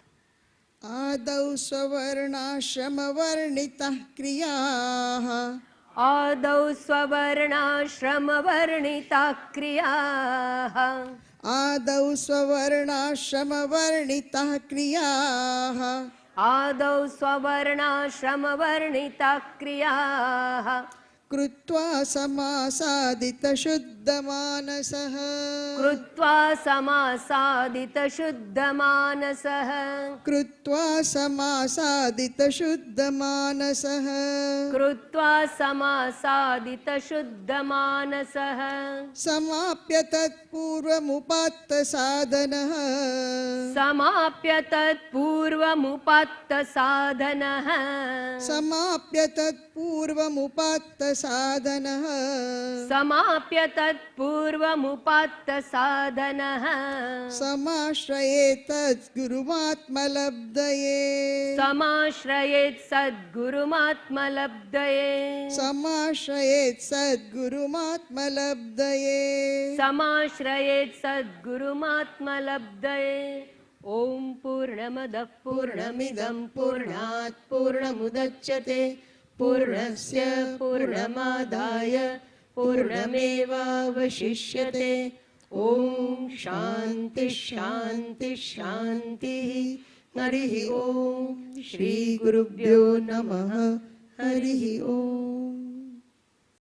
આદૌ સ્વર્ણાશ્રમ વર્ણિતા ક્રિયા. આદૌ સ્વર્ણાશ્રમ વર્ણિતા ક્રિયા. આદૌ સ્વર્ણાશ્રમ વર્ણિતા ક્રિયા. આદૌ સ્વર્ણાશ્રમ વર્ણિતા ક્રિયા. કૃત્વા સમાસાદિત શુદ્ધ માનસઃ. કૃત્વા સમાસાદિત શુદ્ધ માનસઃ. કૃત્વા સમાસાદિત શુદ્ધ માનસઃ. કૃત્વા સમાસાદિત શુદ્ધ માનસઃ. સમાપ્ય તત્પૂર્વમુપાત્ત સાધનઃ. સમાપ્ય તત્પૂર્વમુપાત્ત સાધનઃ. સમાપ્ય તત્પૂર્વમુપાત્ત સાધનઃ. સમાપ્ય તત્પૂર્વમુપાત્ત સાધનઃ. સમાશ્રયેત સદ્ગુરુમાત્મલબ્ધયે. સમાશ્રયેત સદ્ગુરુમાત્મલબ્ધયે. સમાશ્રયેત સદ્ગુરુમાત્મલબ્ધયે. સમાશ્રયેત સદ્ગુરુમાત્મલબ્ધયે. ઓમ પૂર્ણમદ પૂર્ણમિદં પૂર્ણાત પૂર્ણમુદચ્યતે પૂર્ણસ્ય પૂર્ણમાદાય પૂર્ણમેવાવશિષ્યતે. ઓમ શાંતિ શાંતિ શાંતિ. હરિ ઓમ. શ્રી ગુરુભ્યો નમઃ. હરિ ઓમ.